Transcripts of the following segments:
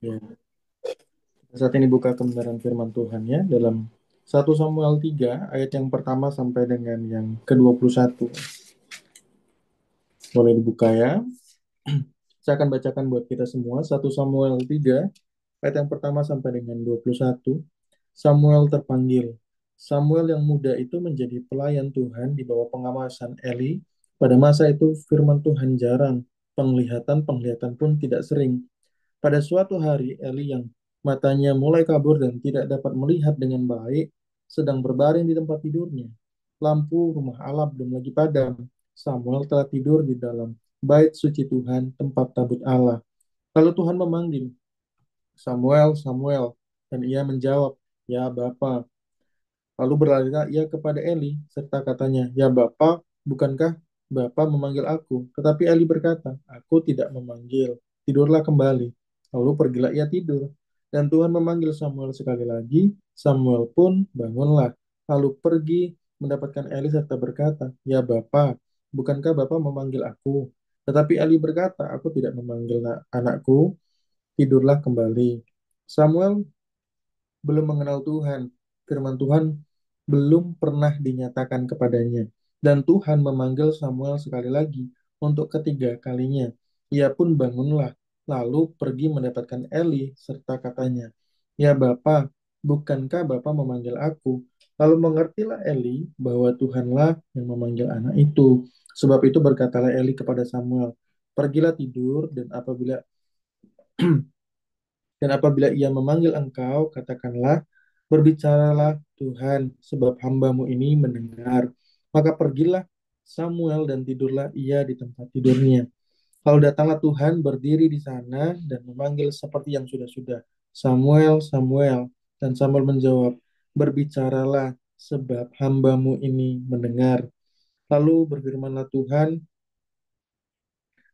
Ya, saat ini buka kebenaran firman Tuhan ya dalam 1 Samuel 3 ayat yang pertama sampai dengan yang ke-21. Boleh dibuka ya. Saya akan bacakan buat kita semua 1 Samuel 3 ayat yang pertama sampai dengan 21. Samuel terpanggil. Samuel yang muda itu menjadi pelayan Tuhan di bawah pengawasan Eli. Pada masa itu firman Tuhan jarang, penglihatan-penglihatan pun tidak sering. Pada suatu hari, Eli yang matanya mulai kabur dan tidak dapat melihat dengan baik, sedang berbaring di tempat tidurnya. Lampu rumah Allah belum lagi padam. Samuel telah tidur di dalam bait suci Tuhan, tempat tabut Allah. Lalu Tuhan memanggil, Samuel, Samuel. Dan ia menjawab, ya Bapa. Lalu berlarilah ia kepada Eli, serta katanya, ya Bapa, bukankah Bapa memanggil aku? Tetapi Eli berkata, aku tidak memanggil, tidurlah kembali. Lalu pergilah ia tidur. Dan Tuhan memanggil Samuel sekali lagi, Samuel pun bangunlah. Lalu pergi mendapatkan Eli serta berkata, ya Bapa, bukankah Bapa memanggil aku? Tetapi Eli berkata, aku tidak memanggil anakku, tidurlah kembali. Samuel belum mengenal Tuhan. Firman Tuhan belum pernah dinyatakan kepadanya. Dan Tuhan memanggil Samuel sekali lagi untuk ketiga kalinya. Ia pun bangunlah, lalu pergi mendapatkan Eli serta katanya, ya Bapa, bukankah Bapa memanggil aku? Lalu mengertilah Eli bahwa Tuhanlah yang memanggil anak itu. Sebab itu berkatalah Eli kepada Samuel, pergilah tidur dan apabila ia memanggil engkau, katakanlah, berbicaralah Tuhan, sebab hambamu ini mendengar. Maka pergilah Samuel dan tidurlah ia di tempat tidurnya. Lalu datanglah Tuhan berdiri di sana dan memanggil seperti yang sudah-sudah. Samuel, Samuel. Dan Samuel menjawab, berbicaralah, sebab hambamu ini mendengar. Lalu berfirmanlah Tuhan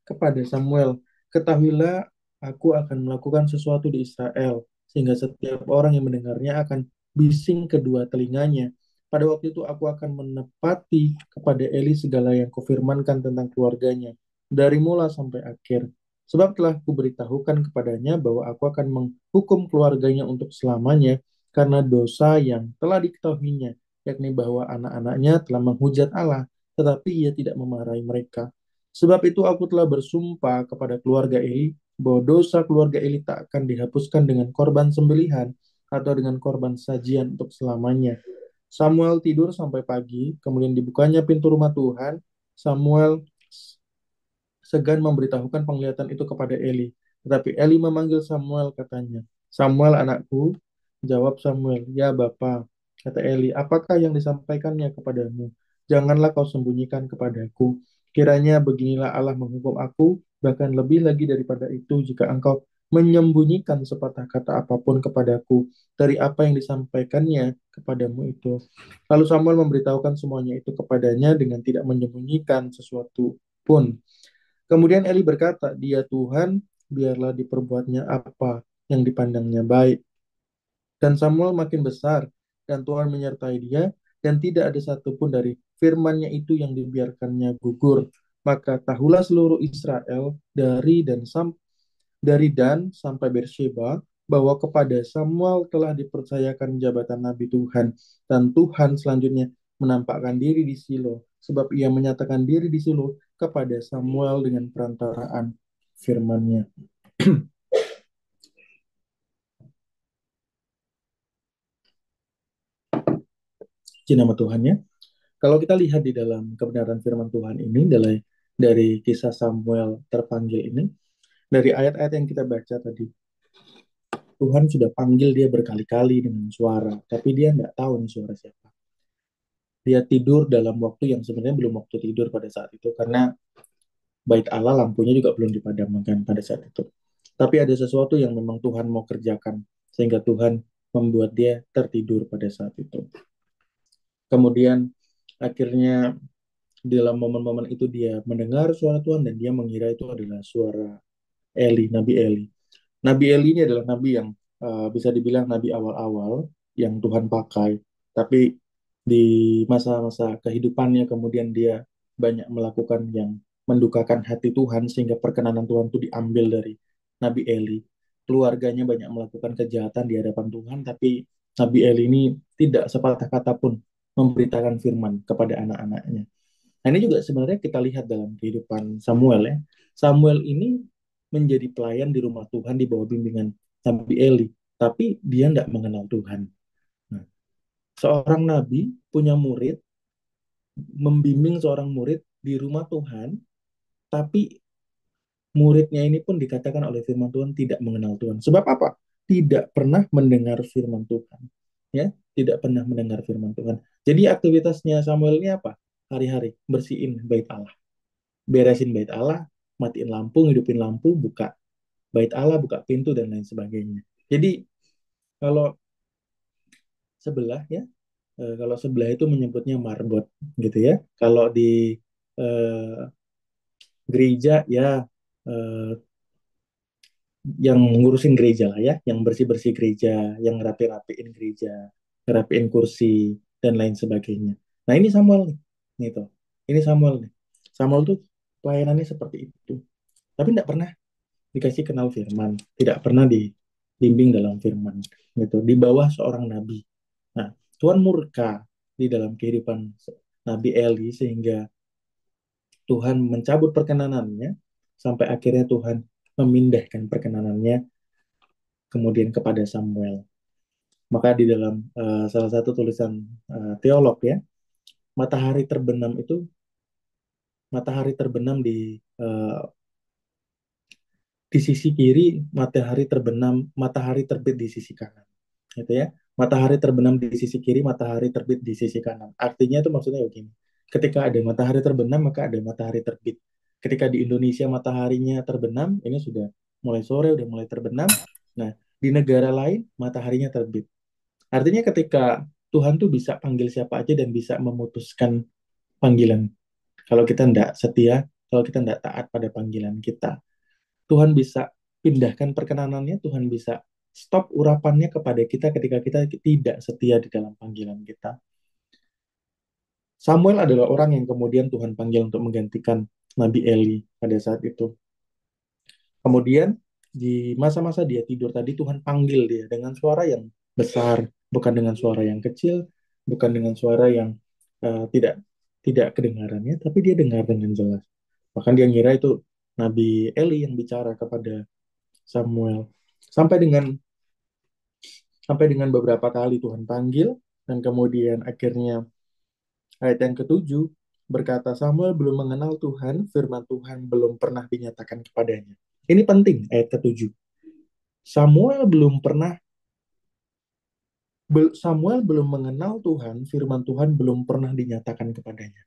kepada Samuel, ketahuilah aku akan melakukan sesuatu di Israel, sehingga setiap orang yang mendengarnya akan bising kedua telinganya. Pada waktu itu aku akan menepati kepada Eli segala yang kufirmankan tentang keluarganya, dari mula sampai akhir. Sebab telah kuberitahukan kepadanya bahwa aku akan menghukum keluarganya untuk selamanya, karena dosa yang telah diketahuinya, yakni bahwa anak-anaknya telah menghujat Allah, tetapi ia tidak memarahi mereka. Sebab itu aku telah bersumpah kepada keluarga Eli bahwa dosa keluarga Eli tak akan dihapuskan dengan korban sembelihan atau dengan korban sajian untuk selamanya. Samuel tidur sampai pagi, kemudian dibukanya pintu rumah Tuhan. Samuel segan memberitahukan penglihatan itu kepada Eli. Tetapi Eli memanggil Samuel, katanya, Samuel anakku, jawab Samuel, ya Bapa. Kata Eli, apakah yang disampaikannya kepadamu? Janganlah kau sembunyikan kepadaku. Kiranya beginilah Allah menghukum aku, bahkan lebih lagi daripada itu jika engkau menyembunyikan sepatah kata apapun kepadaku dari apa yang disampaikannya kepadamu itu. Lalu Samuel memberitahukan semuanya itu kepadanya dengan tidak menyembunyikan sesuatu pun. Kemudian Eli berkata, dia Tuhan, biarlah diperbuatnya apa yang dipandangnya baik. Dan Samuel makin besar, dan Tuhan menyertai dia, dan tidak ada satupun dari firman-Nya itu yang dibiarkannya gugur. Maka tahulah seluruh Israel dari Dan sampai Beersheba bahwa kepada Samuel telah dipercayakan jabatan Nabi Tuhan, dan Tuhan selanjutnya menampakkan diri di Silo, sebab ia menyatakan diri di Silo kepada Samuel dengan perantaraan firman-Nya. Puji nama Tuhan ya. Kalau kita lihat di dalam kebenaran firman Tuhan ini dari kisah Samuel terpanggil ini, dari ayat-ayat yang kita baca tadi, Tuhan sudah panggil dia berkali-kali dengan suara, tapi dia nggak tahu nih suara siapa. Dia tidur dalam waktu yang sebenarnya belum waktu tidur pada saat itu, karena bait Allah lampunya juga belum dipadamkan pada saat itu. Tapi ada sesuatu yang memang Tuhan mau kerjakan, sehingga Tuhan membuat dia tertidur pada saat itu. Kemudian akhirnya dalam momen-momen itu dia mendengar suara Tuhan dan dia mengira itu adalah suara Eli, Nabi Eli. Nabi Eli ini adalah nabi yang bisa dibilang nabi awal-awal yang Tuhan pakai. Tapi di masa-masa kehidupannya kemudian dia banyak melakukan yang mendukakan hati Tuhan sehingga perkenanan Tuhan itu diambil dari Nabi Eli. keluarganya banyak melakukan kejahatan di hadapan Tuhan, tapi Nabi Eli ini tidak sepatah kata pun memberitakan firman kepada anak-anaknya. Nah, ini juga sebenarnya kita lihat dalam kehidupan Samuel ya. Samuel ini menjadi pelayan di rumah Tuhan di bawah bimbingan Nabi Eli, tapi dia tidak mengenal Tuhan. Nah, seorang nabi punya murid, membimbing seorang murid di rumah Tuhan, tapi muridnya ini pun dikatakan oleh firman Tuhan tidak mengenal Tuhan. Sebab apa? Tidak pernah mendengar firman Tuhan. Ya, tidak pernah mendengar firman Tuhan. Jadi aktivitasnya Samuel ini apa? Hari-hari bersihin bait Allah, beresin bait Allah, matiin lampu, hidupin lampu, buka bait Allah, buka pintu dan lain sebagainya. Jadi kalau sebelah ya, kalau sebelah itu menyebutnya marbot gitu ya. Kalau di eh, gereja ya, eh, yang ngurusin gereja lah ya, yang bersih-bersih gereja, yang rapi-rapiin gereja, rapiin kursi dan lain sebagainya. Nah, ini Samuel nih. Nih tuh. Ini Samuel nih. Samuel tuh pelayanannya seperti itu. Tapi tidak pernah dikasih kenal firman, tidak pernah dibimbing dalam firman gitu, di bawah seorang nabi. Nah, Tuhan murka di dalam kehidupan Nabi Eli sehingga Tuhan mencabut perkenanannya sampai akhirnya Tuhan memindahkan perkenanannya kemudian kepada Samuel. Maka di dalam salah satu tulisan teolog ya, matahari terbenam itu matahari terbenam di sisi kiri, matahari terbenam, matahari terbit di sisi kanan. Gitu ya. Matahari terbenam di sisi kiri, matahari terbit di sisi kanan. Artinya itu maksudnya begini. Ketika ada matahari terbenam, maka ada matahari terbit. Ketika di Indonesia mataharinya terbenam, ini sudah mulai sore, udah mulai terbenam. Nah, di negara lain mataharinya terbit. Artinya ketika Tuhan tuh bisa panggil siapa aja dan bisa memutuskan panggilan. Kalau kita tidak setia, kalau kita tidak taat pada panggilan kita. Tuhan bisa pindahkan perkenanannya, Tuhan bisa stop urapannya kepada kita ketika kita tidak setia di dalam panggilan kita. Samuel adalah orang yang kemudian Tuhan panggil untuk menggantikan Nabi Eli pada saat itu. Kemudian di masa-masa dia tidur tadi Tuhan panggil dia dengan suara yang besar, bukan dengan suara yang kecil, bukan dengan suara yang tidak tidak kedengarannya, tapi dia dengar dengan jelas. Bahkan dia ngira itu Nabi Eli yang bicara kepada Samuel. Sampai dengan beberapa kali Tuhan panggil dan kemudian akhirnya ayat yang ketujuh berkata Samuel belum mengenal Tuhan, firman Tuhan belum pernah dinyatakan kepadanya. Ini penting ayat ketujuh. Samuel belum pernah Samuel belum mengenal Tuhan, firman Tuhan belum pernah dinyatakan kepadanya.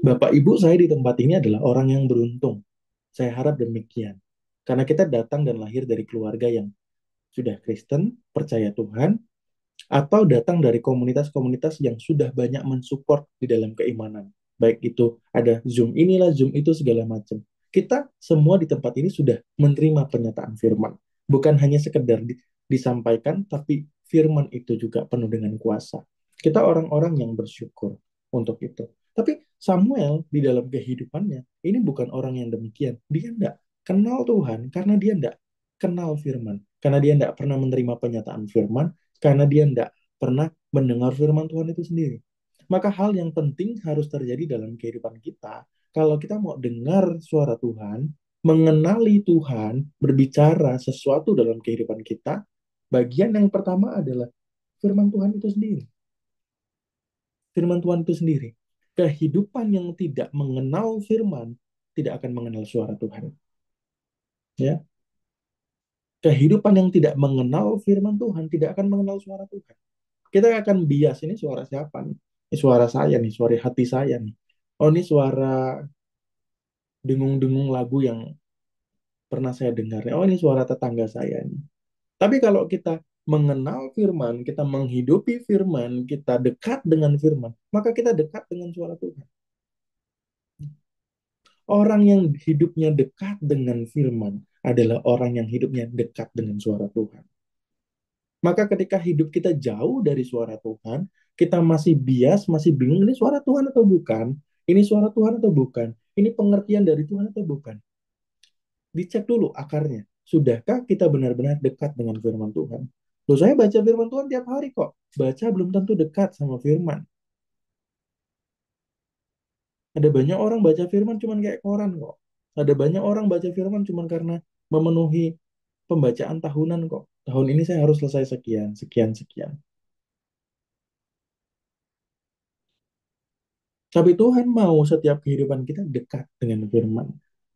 Bapak Ibu saya di tempat ini adalah orang yang beruntung. Saya harap demikian. Karena kita datang dan lahir dari keluarga yang sudah Kristen, percaya Tuhan, atau datang dari komunitas-komunitas yang sudah banyak mensupport di dalam keimanan. Baik itu ada Zoom inilah, Zoom itu, segala macam. Kita semua di tempat ini sudah menerima penyataan firman. Bukan hanya sekedar disampaikan, tapi firman itu juga penuh dengan kuasa. Kita orang-orang yang bersyukur untuk itu. Tapi Samuel di dalam kehidupannya, ini bukan orang yang demikian. Dia tidak kenal Tuhan karena dia tidak kenal firman. Karena dia tidak pernah menerima penyataan firman, karena dia tidak pernah mendengar firman Tuhan itu sendiri. Maka hal yang penting harus terjadi dalam kehidupan kita. Kalau kita mau dengar suara Tuhan, mengenali Tuhan, berbicara sesuatu dalam kehidupan kita, bagian yang pertama adalah firman Tuhan itu sendiri. Firman Tuhan itu sendiri. Kehidupan yang tidak mengenal firman tidak akan mengenal suara Tuhan. Ya, kehidupan yang tidak mengenal firman Tuhan tidak akan mengenal suara Tuhan. Kita akan bias, ini suara siapa nih? Ini suara saya nih, suara hati saya nih. Oh, ini suara dengung-dengung lagu yang pernah saya dengar. Oh, ini suara tetangga saya nih. Tapi kalau kita mengenal firman, kita menghidupi firman, kita dekat dengan firman, maka kita dekat dengan suara Tuhan. Orang yang hidupnya dekat dengan firman adalah orang yang hidupnya dekat dengan suara Tuhan. Maka ketika hidup kita jauh dari suara Tuhan, kita masih bias, masih bingung, ini suara Tuhan atau bukan? Ini suara Tuhan atau bukan? Ini pengertian dari Tuhan atau bukan? Dicek dulu akarnya. Sudahkah kita benar-benar dekat dengan firman Tuhan? Loh, saya baca firman Tuhan tiap hari kok. Baca belum tentu dekat sama firman. Ada banyak orang baca firman cuman kayak koran kok. Ada banyak orang baca firman cuman karena memenuhi pembacaan tahunan kok. Tahun ini saya harus selesai sekian, sekian, sekian. Tapi Tuhan mau setiap kehidupan kita dekat dengan firman.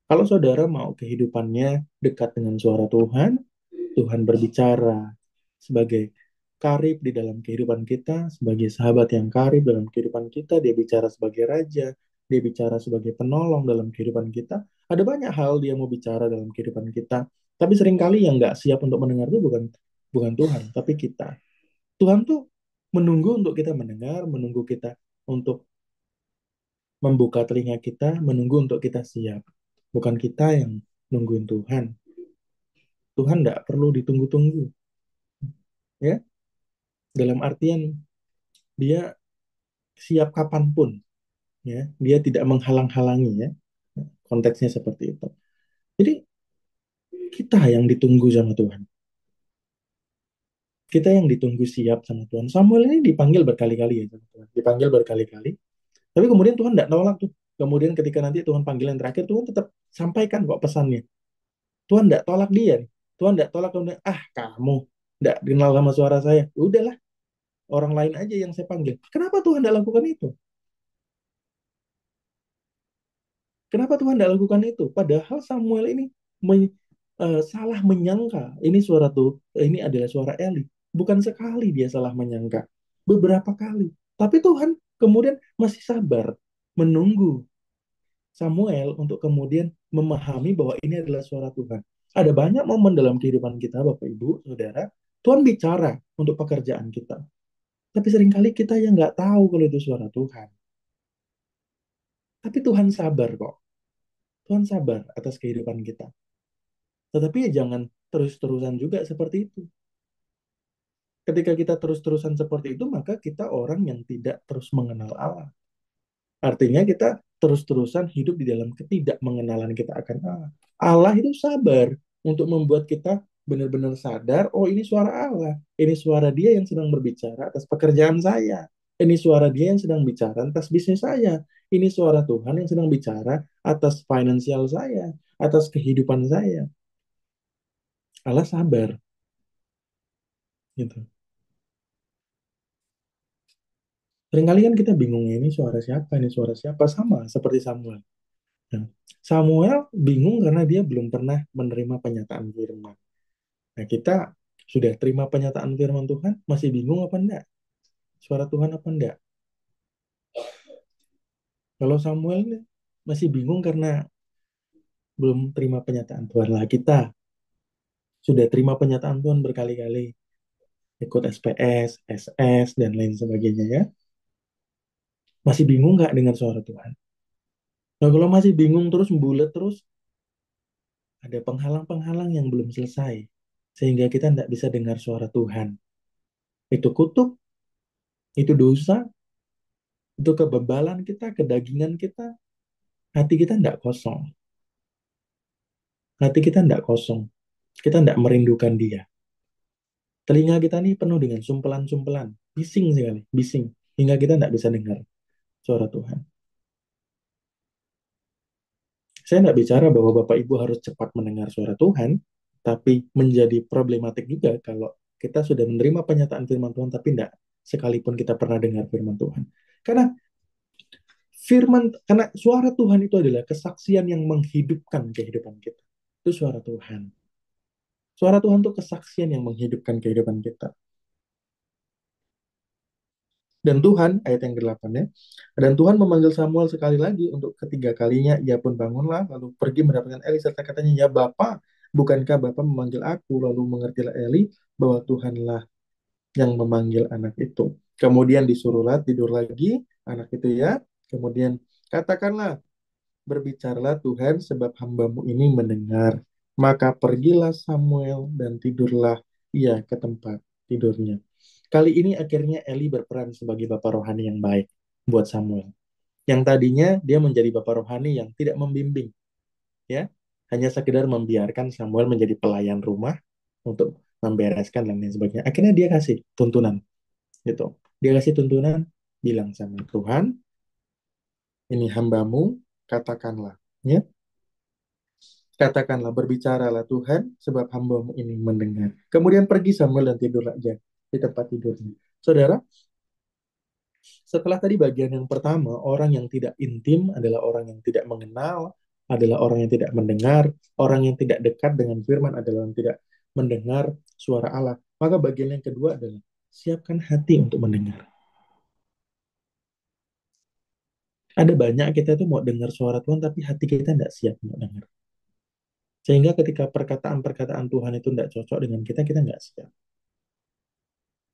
Kalau saudara mau kehidupannya dekat dengan suara Tuhan, Tuhan berbicara sebagai karib di dalam kehidupan kita, sebagai sahabat yang karib dalam kehidupan kita, dia bicara sebagai raja, dia bicara sebagai penolong dalam kehidupan kita. Ada banyak hal dia mau bicara dalam kehidupan kita, tapi seringkali yang nggak siap untuk mendengar itu bukan bukan Tuhan, tapi kita. Tuhan tuh menunggu untuk kita mendengar, menunggu kita untuk membuka telinga kita, menunggu untuk kita siap. Bukan kita yang nungguin Tuhan. Tuhan nggak perlu ditunggu-tunggu, ya. Dalam artian dia siap kapanpun, ya. Dia tidak menghalang-halangi, ya. Konteksnya seperti itu. Jadi kita yang ditunggu sama Tuhan. Kita yang ditunggu siap sama Tuhan. Samuel ini dipanggil berkali-kali ya sama Tuhan. Dipanggil berkali-kali. Tapi kemudian Tuhan tidak nolak tuh. Kemudian ketika nanti Tuhan panggil yang terakhir, Tuhan tetap sampaikan kok pesannya. Tuhan tidak tolak dia. Tuhan tidak tolak kemudian, kamu tidak kenal sama suara saya. Udahlah, orang lain aja yang saya panggil. Kenapa Tuhan tidak lakukan itu? Kenapa Tuhan tidak lakukan itu? Padahal Samuel ini salah menyangka ini suara tuh, ini adalah suara Eli. Bukan sekali dia salah menyangka, beberapa kali. Tapi Tuhan kemudian masih sabar menunggu Samuel untuk kemudian memahami bahwa ini adalah suara Tuhan. Ada banyak momen dalam kehidupan kita, Bapak Ibu, Saudara, Tuhan bicara untuk pekerjaan kita. Tapi seringkali kita yang nggak tahu kalau itu suara Tuhan. Tapi Tuhan sabar kok. Tuhan sabar atas kehidupan kita. Tetapi ya jangan terus-terusan juga seperti itu. Ketika kita terus-terusan seperti itu, maka kita orang yang tidak terus mengenal Allah. Artinya kita terus-terusan hidup di dalam ketidakmengenalan kita akan Allah. Allah itu sabar untuk membuat kita benar-benar sadar, oh ini suara Allah. Ini suara dia yang sedang berbicara atas pekerjaan saya. Ini suara dia yang sedang bicara atas bisnis saya. Ini suara Tuhan yang sedang bicara atas finansial saya, atas kehidupan saya. Allah sabar, gitu. Seringkali kan kita bingung, ini suara siapa, sama seperti Samuel. Nah, Samuel bingung karena dia belum pernah menerima penyataan firman. Nah, kita sudah terima penyataan firman Tuhan, masih bingung apa enggak? Suara Tuhan apa enggak? Kalau Samuel nih, masih bingung karena belum terima penyataan Tuhan lah. Kita sudah terima penyataan Tuhan berkali-kali. Ikut SPS, SS, dan lain sebagainya ya. Masih bingung nggak dengan suara Tuhan? Nah, kalau masih bingung terus, membulat terus, ada penghalang-penghalang yang belum selesai. Sehingga kita tidak bisa dengar suara Tuhan. Itu kutuk, itu dosa, itu kebebalan kita, kedagingan kita. Hati kita tidak kosong. Hati kita tidak kosong. Kita tidak merindukan dia. Telinga kita ini penuh dengan sumpelan-sumpelan. Bising sekali, bising. Hingga kita tidak bisa dengar suara Tuhan. Saya tidak bicara bahwa Bapak Ibu harus cepat mendengar suara Tuhan, tapi menjadi problematik juga kalau kita sudah menerima penyataan firman Tuhan, tapi tidak sekalipun kita pernah dengar firman Tuhan. Karena suara Tuhan itu adalah kesaksian yang menghidupkan kehidupan kita. Itu suara Tuhan. Suara Tuhan itu kesaksian yang menghidupkan kehidupan kita. Dan Tuhan, ayat yang ke-8 ya, dan Tuhan memanggil Samuel sekali lagi untuk ketiga kalinya, ia pun bangunlah, lalu pergi mendapatkan Eli, serta katanya, ya Bapa, bukankah Bapa memanggil aku? Lalu mengertilah Eli bahwa Tuhanlah yang memanggil anak itu. Kemudian disuruhlah tidur lagi anak itu ya. Kemudian katakanlah, berbicaralah Tuhan sebab hambamu ini mendengar. Maka pergilah Samuel dan tidurlah ia ke tempat tidurnya. Kali ini akhirnya Eli berperan sebagai bapak rohani yang baik buat Samuel. Yang tadinya dia menjadi bapak rohani yang tidak membimbing, ya. hanya sekedar membiarkan Samuel menjadi pelayan rumah untuk membereskan dan lain sebagainya. Akhirnya dia kasih tuntunan gitu. Dia kasih tuntunan, bilang sama Tuhan, ini hambamu, katakanlah, ya, katakanlah, berbicaralah Tuhan, sebab hambamu ini mendengar. Kemudian pergi Samuel dan tidur aja di tempat tidurnya. Saudara, setelah tadi bagian yang pertama, orang yang tidak intim adalah orang yang tidak mengenal, adalah orang yang tidak mendengar, orang yang tidak dekat dengan firman adalah yang tidak mendengar suara Allah. Maka bagian yang kedua adalah siapkan hati untuk mendengar. Ada banyak kita tuh mau dengar suara Tuhan, tapi hati kita tidak siap mau dengar. Sehingga ketika perkataan-perkataan Tuhan itu tidak cocok dengan kita, kita nggak siap.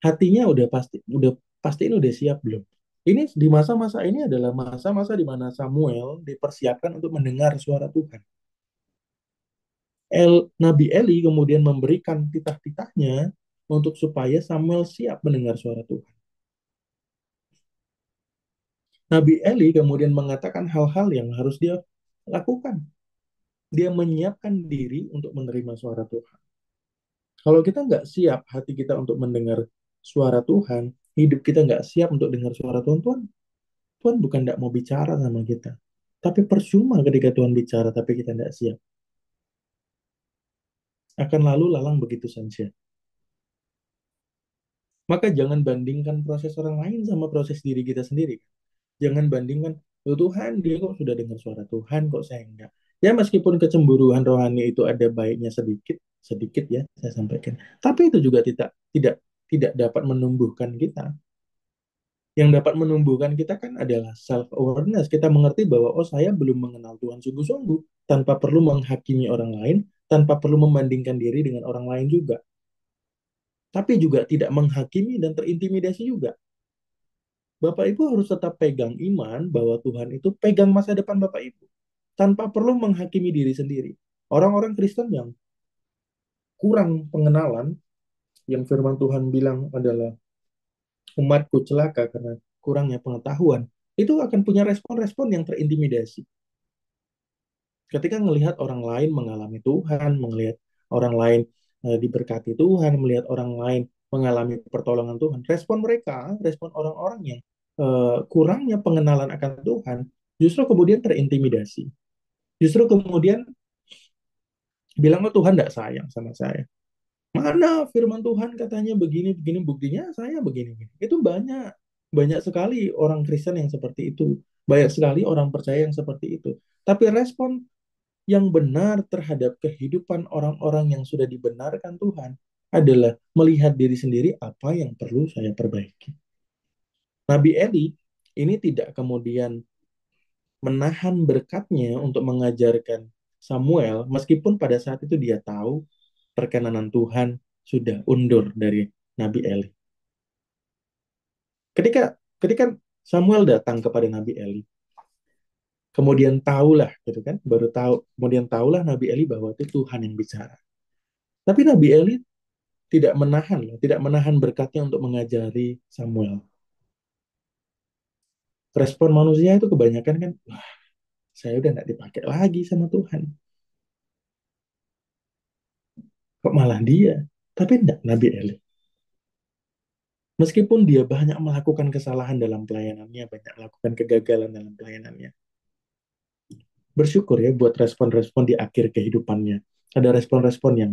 Hatinya udah pasti ini udah siap belum? Ini di masa-masa ini adalah masa-masa di mana Samuel dipersiapkan untuk mendengar suara Tuhan. Nabi Eli kemudian memberikan titah-titahnya untuk supaya Samuel siap mendengar suara Tuhan. Nabi Eli kemudian mengatakan hal-hal yang harus dia lakukan. Dia menyiapkan diri untuk menerima suara Tuhan. Kalau kita nggak siap hati kita untuk mendengar suara Tuhan, hidup kita nggak siap untuk dengar suara Tuhan, Tuhan bukan nggak mau bicara sama kita. Tapi percuma ketika Tuhan bicara, tapi kita nggak siap. Akan lalu lalang begitu saja. Maka jangan bandingkan proses orang lain sama proses diri kita sendiri. Jangan bandingkan, "Oh, Tuhan, dia kok sudah dengar suara Tuhan, kok saya enggak." Ya meskipun kecemburuan rohani itu ada baiknya sedikit, sedikit ya saya sampaikan. Tapi itu juga tidak tidak dapat menumbuhkan kita. Yang dapat menumbuhkan kita kan adalah self awareness. Kita mengerti bahwa oh saya belum mengenal Tuhan sungguh-sungguh, tanpa perlu menghakimi orang lain, tanpa perlu membandingkan diri dengan orang lain juga. Tapi juga tidak menghakimi dan terintimidasi juga. Bapak Ibu harus tetap pegang iman bahwa Tuhan itu pegang masa depan Bapak Ibu tanpa perlu menghakimi diri sendiri. Orang-orang Kristen yang kurang pengenalan, yang firman Tuhan bilang adalah umatku celaka karena kurangnya pengetahuan, itu akan punya respon-respon yang terintimidasi. Ketika melihat orang lain mengalami Tuhan, melihat orang lain diberkati Tuhan, melihat orang lain mengalami pertolongan Tuhan, respon mereka, respon orang-orang yang kurangnya pengenalan akan Tuhan, justru kemudian terintimidasi. Justru kemudian bilang, oh Tuhan tidak sayang sama saya. Mana firman Tuhan katanya begini, begini, buktinya saya begini. Itu banyak, banyak sekali orang Kristen yang seperti itu. Banyak sekali orang percaya yang seperti itu. Tapi respon yang benar terhadap kehidupan orang-orang yang sudah dibenarkan Tuhan adalah melihat diri sendiri apa yang perlu saya perbaiki. Nabi Eli ini tidak kemudian menahan berkatnya untuk mengajarkan Samuel, meskipun pada saat itu dia tahu perkenanan Tuhan sudah undur dari Nabi Eli. Ketika ketika Samuel datang kepada Nabi Eli, kemudian tahulah gitu kan, baru tahu, kemudian tahulah Nabi Eli bahwa itu Tuhan yang bicara. Tapi Nabi Eli tidak menahan berkatnya untuk mengajari Samuel. Respon manusia itu kebanyakan kan, wah, saya udah nggak dipakai lagi sama Tuhan. Kok malah dia? Tapi enggak, Nabi Eli. Meskipun dia banyak melakukan kesalahan dalam pelayanannya, banyak melakukan kegagalan dalam pelayanannya. Bersyukur ya buat respon-respon di akhir kehidupannya. Ada respon-respon yang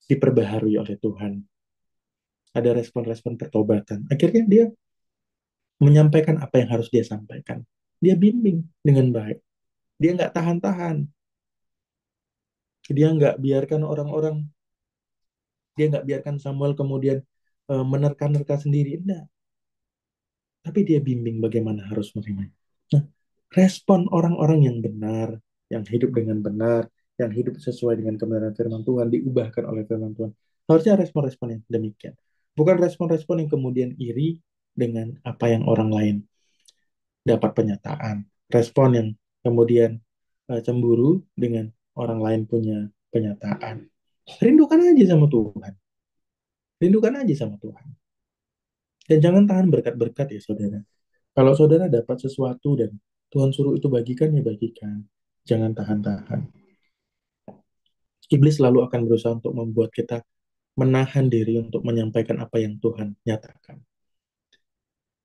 diperbaharui oleh Tuhan. Ada respon-respon pertobatan. Akhirnya dia menyampaikan apa yang harus dia sampaikan. Dia bimbing dengan baik. Dia nggak tahan-tahan. Dia nggak biarkan orang-orang, dia nggak biarkan Samuel kemudian menerka-nerka sendiri. Enggak. Tapi dia bimbing bagaimana harus menerima. Nah, respon orang-orang yang benar, yang hidup dengan benar, yang hidup sesuai dengan kebenaran firman Tuhan, diubahkan oleh firman Tuhan. Harusnya respon-respon yang demikian. Bukan respon-respon yang kemudian iri dengan apa yang orang lain dapat penyataan. Respon yang kemudian cemburu dengan orang lain punya penyataan. Rindukan aja sama Tuhan. Rindukan aja sama Tuhan. Dan jangan tahan berkat-berkat ya saudara. Kalau saudara dapat sesuatu dan Tuhan suruh itu bagikan, ya bagikan. Jangan tahan-tahan. Iblis selalu akan berusaha untuk membuat kita menahan diri untuk menyampaikan apa yang Tuhan nyatakan.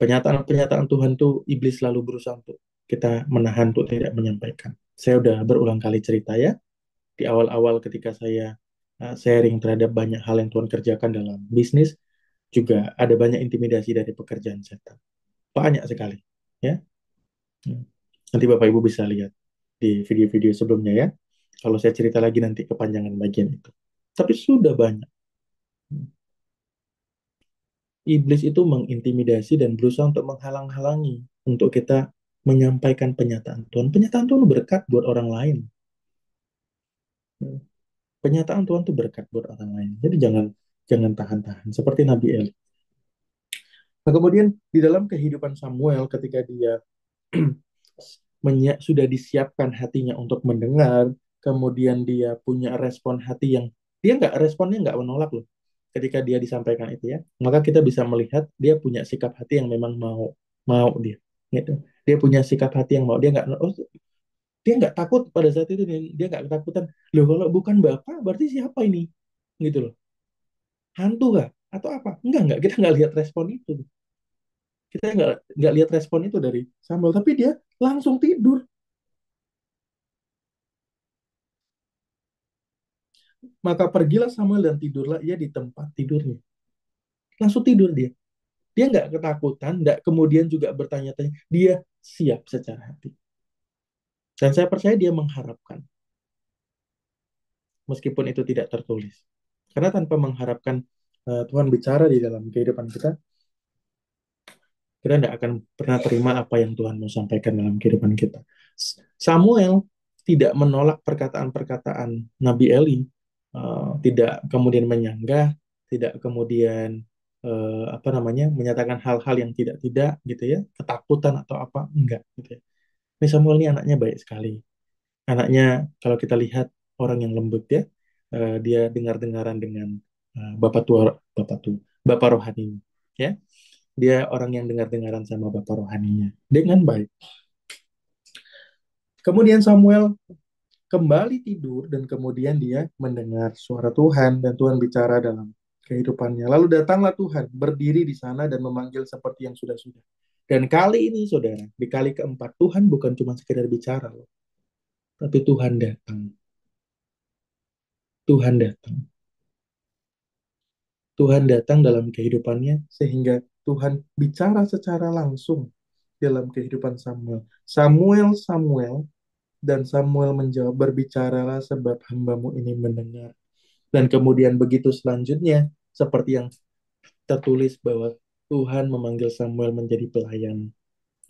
Penyataan-penyataan Tuhan tuh iblis selalu berusaha untuk kita menahan untuk tidak menyampaikan. Saya udah berulang kali cerita ya, di awal-awal ketika saya sharing terhadap banyak hal yang Tuhan kerjakan dalam bisnis, juga ada banyak intimidasi dari pekerjaan setan. Banyak sekali. Ya. Hmm. Nanti Bapak Ibu bisa lihat di video-video sebelumnya ya. Kalau saya cerita lagi nanti kepanjangan bagian itu. Tapi sudah banyak. Iblis itu mengintimidasi dan berusaha untuk menghalang-halangi untuk kita menyampaikan penyataan Tuhan. Penyataan Tuhan berkat buat orang lain. Penyataan Tuhan itu berkat buat orang lain. Jadi jangan jangan tahan-tahan. Seperti Nabi Eli. Nah, kemudian di dalam kehidupan Samuel ketika dia sudah disiapkan hatinya untuk mendengar, kemudian dia punya respon hati yang dia nggak responnya nggak menolak loh. Ketika dia disampaikan itu ya, maka kita bisa melihat dia punya sikap hati yang memang mau mau dia, gitu. Dia punya sikap hati yang mau dia nggak dia nggak takut pada saat itu dia nggak ketakutan. Loh kalau bukan bapak berarti siapa ini? Gitu loh. Hantu kah? Atau apa? Enggak, kita nggak lihat respon itu. Kita nggak lihat respon itu dari Samuel, tapi dia langsung tidur. Maka pergilah Samuel dan tidurlah ia di tempat tidurnya. Langsung tidur dia. Dia nggak ketakutan, nggak kemudian juga bertanya-tanya. Dia siap secara hati. Dan saya percaya dia mengharapkan, meskipun itu tidak tertulis. Karena tanpa mengharapkan Tuhan bicara di dalam kehidupan kita, kita tidak akan pernah terima apa yang Tuhan mau sampaikan dalam kehidupan kita. Samuel tidak menolak perkataan-perkataan Nabi Eli, tidak kemudian menyanggah, tidak kemudian apa namanya menyatakan hal-hal yang tidak-tidak gitu ya, ketakutan atau apa, enggak gitu ya. Ini Samuel ini anaknya baik sekali. Anaknya kalau kita lihat orang yang lembut ya, dia dengar-dengaran dengan bapak tua, bapak rohaninya ya. Dia orang yang dengar-dengaran sama bapak rohaninya dengan baik. Kemudian Samuel kembali tidur dan kemudian dia mendengar suara Tuhan dan Tuhan bicara dalam kehidupannya. Lalu datanglah Tuhan berdiri di sana dan memanggil seperti yang sudah-sudah. Dan kali ini saudara, di kali keempat Tuhan bukan cuma sekedar bicara loh, tapi Tuhan datang. Tuhan datang. Tuhan datang dalam kehidupannya sehingga Tuhan bicara secara langsung dalam kehidupan Samuel. Samuel, Samuel, dan Samuel menjawab, berbicaralah sebab hambamu ini mendengar. Dan kemudian begitu selanjutnya, seperti yang tertulis bahwa Tuhan memanggil Samuel menjadi pelayan,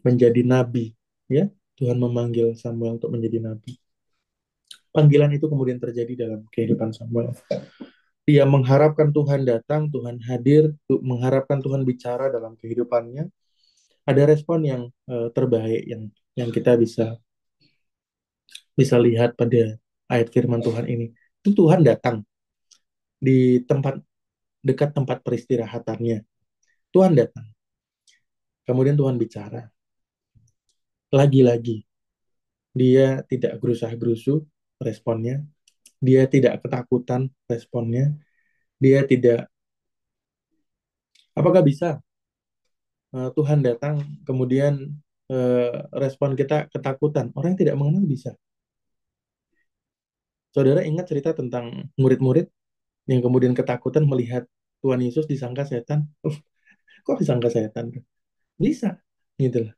menjadi nabi. Ya, Tuhan memanggil Samuel untuk menjadi nabi. Panggilan itu kemudian terjadi dalam kehidupan Samuel. Dia mengharapkan Tuhan datang, Tuhan hadir, mengharapkan Tuhan bicara dalam kehidupannya. Ada respon yang terbaik yang kita bisa bisa lihat pada ayat firman Tuhan ini. Itu Tuhan datang di tempat dekat tempat peristirahatannya. Tuhan datang. Kemudian Tuhan bicara. Lagi-lagi dia tidak gerusah-gerusu responnya. Dia tidak ketakutan responnya. Dia tidak apakah bisa Tuhan datang kemudian respon kita ketakutan. Orang yang tidak mengenal bisa. Saudara ingat cerita tentang murid-murid yang kemudian ketakutan melihat Tuhan Yesus disangka setan. Kok disangka setan? Bisa, gitu loh.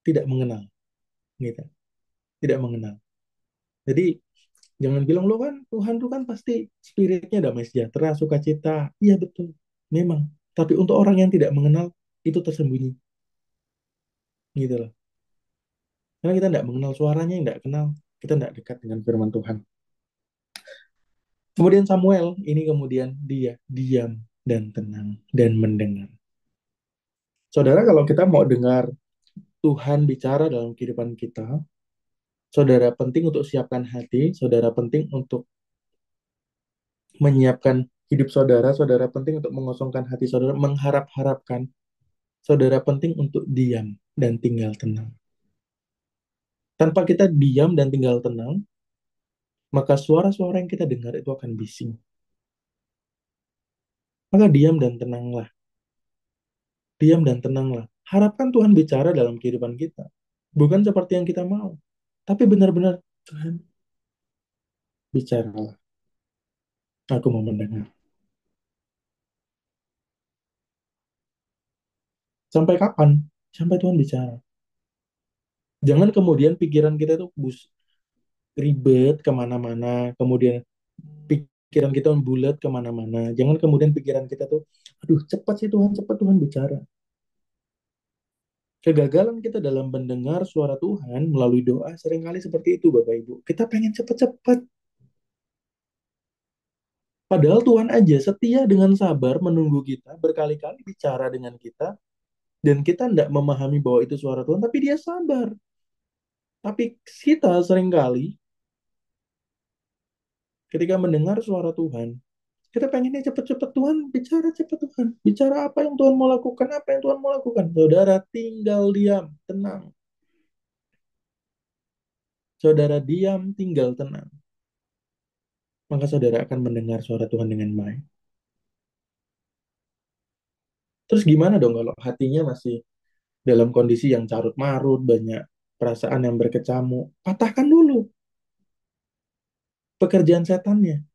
Tidak mengenal, gitu. Tidak mengenal. Jadi jangan bilang lo kan Tuhan tuh kan pasti spiritnya damai sejahtera, sukacita. Iya betul, memang. Tapi untuk orang yang tidak mengenal itu tersembunyi, gitu loh. Karena kita tidak mengenal suaranya, tidak kenal, kita tidak dekat dengan firman Tuhan. Kemudian Samuel ini kemudian dia diam dan tenang dan mendengar. Saudara, kalau kita mau dengar Tuhan bicara dalam kehidupan kita, saudara penting untuk siapkan hati, saudara penting untuk menyiapkan hidup saudara, saudara penting untuk mengosongkan hati saudara, mengharap-harapkan, saudara penting untuk diam dan tinggal tenang. Tanpa kita diam dan tinggal tenang, maka suara-suara yang kita dengar itu akan bising. Maka diam dan tenanglah. Diam dan tenanglah. Harapkan Tuhan bicara dalam kehidupan kita. Bukan seperti yang kita mau. Tapi benar-benar, Tuhan, bicaralah. Aku mau mendengar. Sampai kapan? Sampai Tuhan bicara. Jangan kemudian pikiran kita tuh ribet kemana-mana. Kemudian pikiran kita bulat kemana-mana. Jangan kemudian pikiran kita tuh, aduh cepat Tuhan bicara. Kegagalan kita dalam mendengar suara Tuhan melalui doa seringkali seperti itu, Bapak Ibu. Kita pengen cepat-cepat. Padahal Tuhan aja setia dengan sabar menunggu kita, berkali-kali bicara dengan kita, dan kita tidak memahami bahwa itu suara Tuhan, tapi dia sabar. Tapi kita seringkali ketika mendengar suara Tuhan, kita pengennya cepet-cepet Tuhan, bicara cepet Tuhan. Bicara apa yang Tuhan mau lakukan, apa yang Tuhan mau lakukan. Saudara tinggal diam, tenang. Saudara diam, tinggal tenang. Maka saudara akan mendengar suara Tuhan dengan baik. Terus gimana dong kalau hatinya masih dalam kondisi yang carut marut, banyak perasaan yang berkecamuk? Patahkan dulu pekerjaan setannya.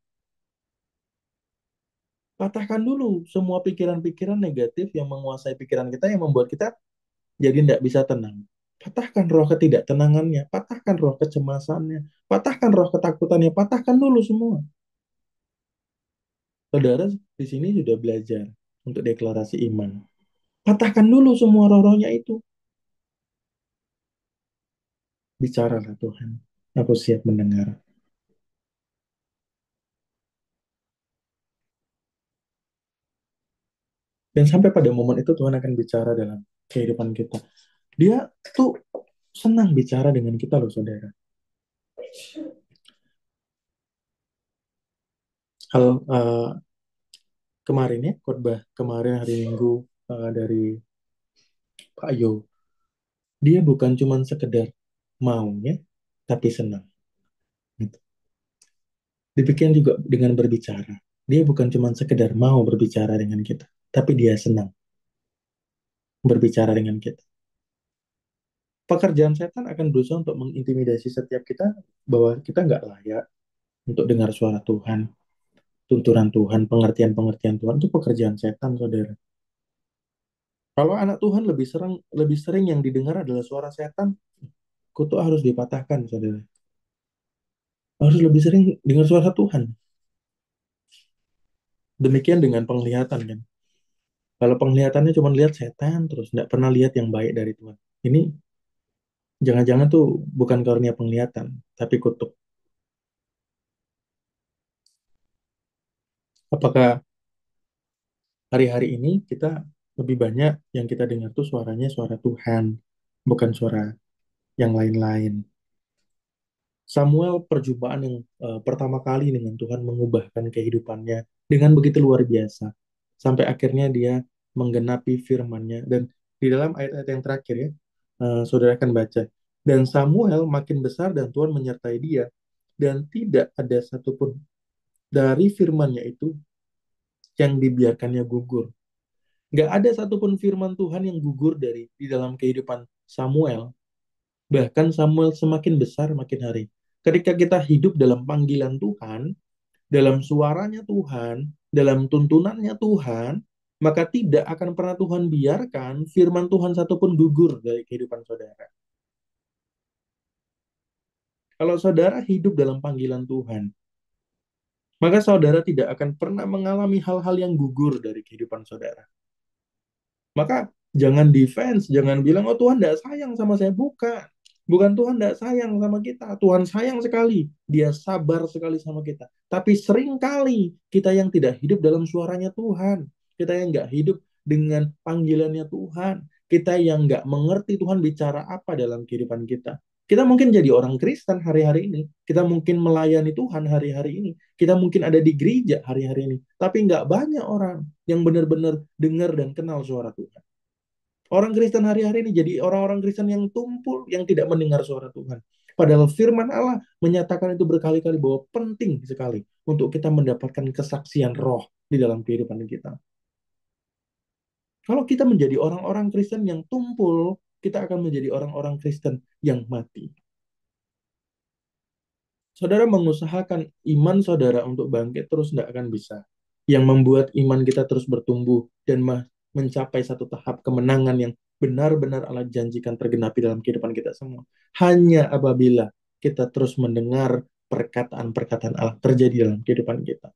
Patahkan dulu semua pikiran-pikiran negatif yang menguasai pikiran kita, yang membuat kita jadi tidak bisa tenang. Patahkan roh ketidaktenangannya, patahkan roh kecemasannya, patahkan roh ketakutannya, patahkan dulu semua. Saudara di sini sudah belajar untuk deklarasi iman. Patahkan dulu semua roh-rohnya itu. Bicaralah Tuhan, aku siap mendengar. Dan sampai pada momen itu Tuhan akan bicara dalam kehidupan kita. Dia tuh senang bicara dengan kita loh saudara. Hal kemarin ya, khotbah kemarin hari Minggu dari Pak Yo. Dia bukan cuma sekedar maunya, tapi senang. Gitu. Demikian juga dengan berbicara. Dia bukan cuma sekedar mau berbicara dengan kita, tapi dia senang berbicara dengan kita. Pekerjaan setan akan berusaha untuk mengintimidasi setiap kita bahwa kita nggak layak untuk dengar suara Tuhan, tuntunan Tuhan, pengertian-pengertian Tuhan. Itu pekerjaan setan, saudara. Kalau anak Tuhan lebih sering yang didengar adalah suara setan, kutuk harus dipatahkan, saudara. Harus lebih sering dengar suara Tuhan. Demikian dengan penglihatan kan. Kalau penglihatannya cuma lihat setan terus, nggak pernah lihat yang baik dari Tuhan. Ini jangan-jangan tuh bukan karunia penglihatan, tapi kutuk. Apakah hari-hari ini kita lebih banyak yang kita dengar tuh suaranya suara Tuhan, bukan suara yang lain-lain. Samuel perjumpaan yang pertama kali dengan Tuhan mengubahkan kehidupannya dengan begitu luar biasa. Sampai akhirnya dia menggenapi firman-Nya. Dan di dalam ayat-ayat yang terakhir ya, saudara akan baca. Dan Samuel makin besar dan Tuhan menyertai dia. Dan tidak ada satupun dari firman-Nya itu yang dibiarkannya gugur. Nggak ada satupun firman Tuhan yang gugur di dalam kehidupan Samuel. Bahkan Samuel semakin besar makin hari. Ketika kita hidup dalam panggilan Tuhan, dalam suaranya Tuhan, dalam tuntunannya Tuhan, maka tidak akan pernah Tuhan biarkan firman Tuhan satupun gugur dari kehidupan saudara. Kalau saudara hidup dalam panggilan Tuhan, maka saudara tidak akan pernah mengalami hal-hal yang gugur dari kehidupan saudara. Maka jangan defense, jangan bilang, oh Tuhan tidak sayang sama saya. Bukan. Bukan Tuhan tidak sayang sama kita. Tuhan sayang sekali. Dia sabar sekali sama kita. Tapi seringkali kita yang tidak hidup dalam suaranya Tuhan. Kita yang nggak hidup dengan panggilannya Tuhan. Kita yang nggak mengerti Tuhan bicara apa dalam kehidupan kita. Kita mungkin jadi orang Kristen hari-hari ini. Kita mungkin melayani Tuhan hari-hari ini. Kita mungkin ada di gereja hari-hari ini. Tapi nggak banyak orang yang benar-benar dengar dan kenal suara Tuhan. Orang Kristen hari-hari ini jadi orang-orang Kristen yang tumpul, yang tidak mendengar suara Tuhan. Padahal firman Allah menyatakan itu berkali-kali bahwa penting sekali untuk kita mendapatkan kesaksian roh di dalam kehidupan kita. Kalau kita menjadi orang-orang Kristen yang tumpul, kita akan menjadi orang-orang Kristen yang mati. Saudara mengusahakan iman saudara untuk bangkit terus tidak akan bisa. Yang membuat iman kita terus bertumbuh dan mencapai satu tahap kemenangan yang benar-benar Allah janjikan tergenapi dalam kehidupan kita semua. Hanya apabila kita terus mendengar perkataan-perkataan Allah terjadi dalam kehidupan kita.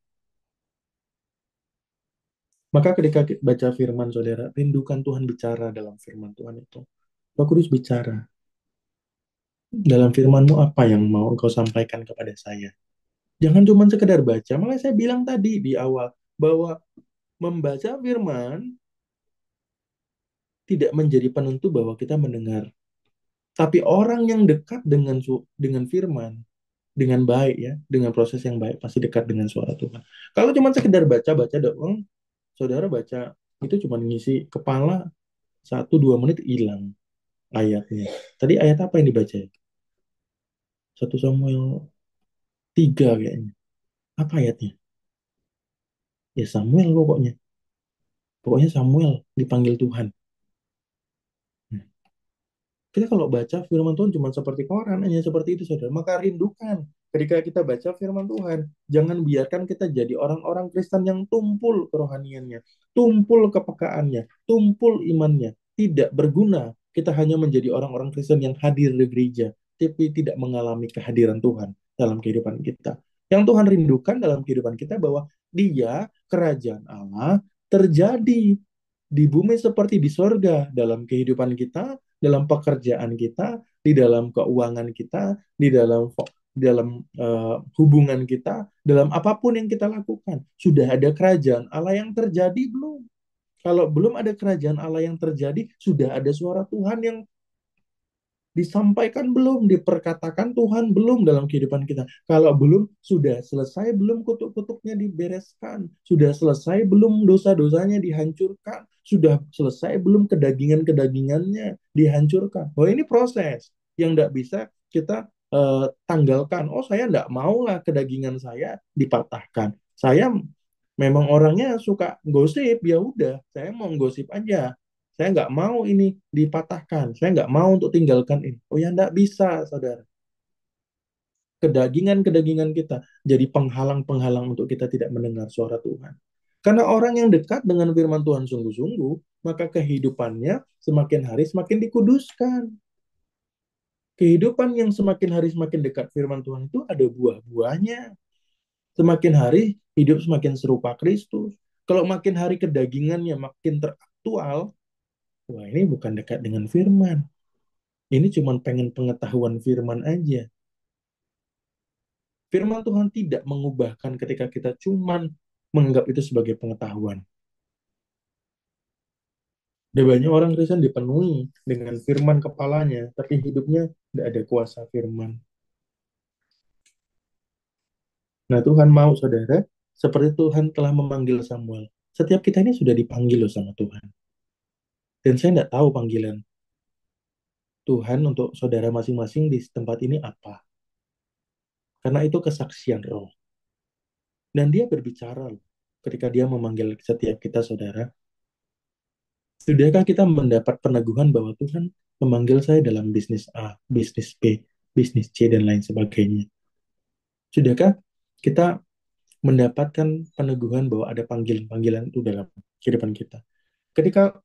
Maka ketika baca firman saudara, rindukan Tuhan bicara dalam firman Tuhan itu. Roh Kudus bicara. Dalam firman-Mu apa yang mau Engkau sampaikan kepada saya? Jangan cuma sekedar baca. Malah saya bilang tadi di awal bahwa membaca firman tidak menjadi penentu bahwa kita mendengar. Tapi orang yang dekat dengan firman, dengan baik ya, dengan proses yang baik pasti dekat dengan suara Tuhan. Kalau cuma sekedar baca-baca doang, saudara baca itu cuma ngisi kepala 1-2 menit hilang ayatnya. Tadi ayat apa yang dibaca? 1 Samuel 3 kayaknya. Apa ayatnya? Ya Samuel pokoknya. Pokoknya Samuel dipanggil Tuhan. Nah, kita kalau baca firman Tuhan cuma seperti koran, hanya seperti itu, saudara. Maka rindukan ketika kita baca firman Tuhan. Jangan biarkan kita jadi orang-orang Kristen yang tumpul kerohaniannya, tumpul kepekaannya, tumpul imannya. Tidak berguna. Kita hanya menjadi orang-orang Kristen yang hadir di gereja, tapi tidak mengalami kehadiran Tuhan dalam kehidupan kita. Yang Tuhan rindukan dalam kehidupan kita bahwa Dia, kerajaan Allah, terjadi di bumi seperti di sorga dalam kehidupan kita, dalam pekerjaan kita, di dalam keuangan kita, di dalam hubungan kita, dalam apapun yang kita lakukan. Sudah ada kerajaan Allah yang terjadi belum? Kalau belum ada kerajaan Allah yang terjadi, sudah ada suara Tuhan yang disampaikan belum, diperkatakan Tuhan belum dalam kehidupan kita. Kalau belum, sudah selesai belum kutuk-kutuknya dibereskan, sudah selesai belum dosa-dosanya dihancurkan, sudah selesai belum kedagingan-kedagingannya dihancurkan. Oh ini proses yang tidak bisa kita tanggalkan. Oh saya tidak mau lah kedagingan saya dipatahkan. Saya memang orangnya suka gosip, ya udah, saya mau gosip aja. Saya nggak mau ini dipatahkan. Saya nggak mau untuk tinggalkan ini. Oh ya, nggak bisa, saudara. Kedagingan-kedagingan kita jadi penghalang-penghalang untuk kita tidak mendengar suara Tuhan. Karena orang yang dekat dengan firman Tuhan sungguh-sungguh, maka kehidupannya semakin hari semakin dikuduskan. Kehidupan yang semakin hari semakin dekat firman Tuhan itu ada buah-buahnya. Semakin hari hidup semakin serupa Kristus. Kalau makin hari kedagingannya makin teraktual, wah ini bukan dekat dengan firman. Ini cuma pengen pengetahuan firman aja. Firman Tuhan tidak mengubahkan ketika kita cuma menganggap itu sebagai pengetahuan. Ada banyak orang Kristen dipenuhi dengan firman kepalanya, tapi hidupnya tidak ada kuasa firman. Nah Tuhan mau saudara, seperti Tuhan telah memanggil Samuel. Setiap kita ini sudah dipanggil loh sama Tuhan. Dan saya tidak tahu panggilan Tuhan untuk saudara masing-masing di tempat ini apa. Karena itu kesaksian roh. Dan dia berbicara loh, ketika dia memanggil setiap kita saudara. Sudahkah kita mendapat peneguhan bahwa Tuhan memanggil saya dalam bisnis A, bisnis B, bisnis C, dan lain sebagainya? Sudahkah kita mendapatkan peneguhan bahwa ada panggilan-panggilan itu dalam kehidupan kita? Ketika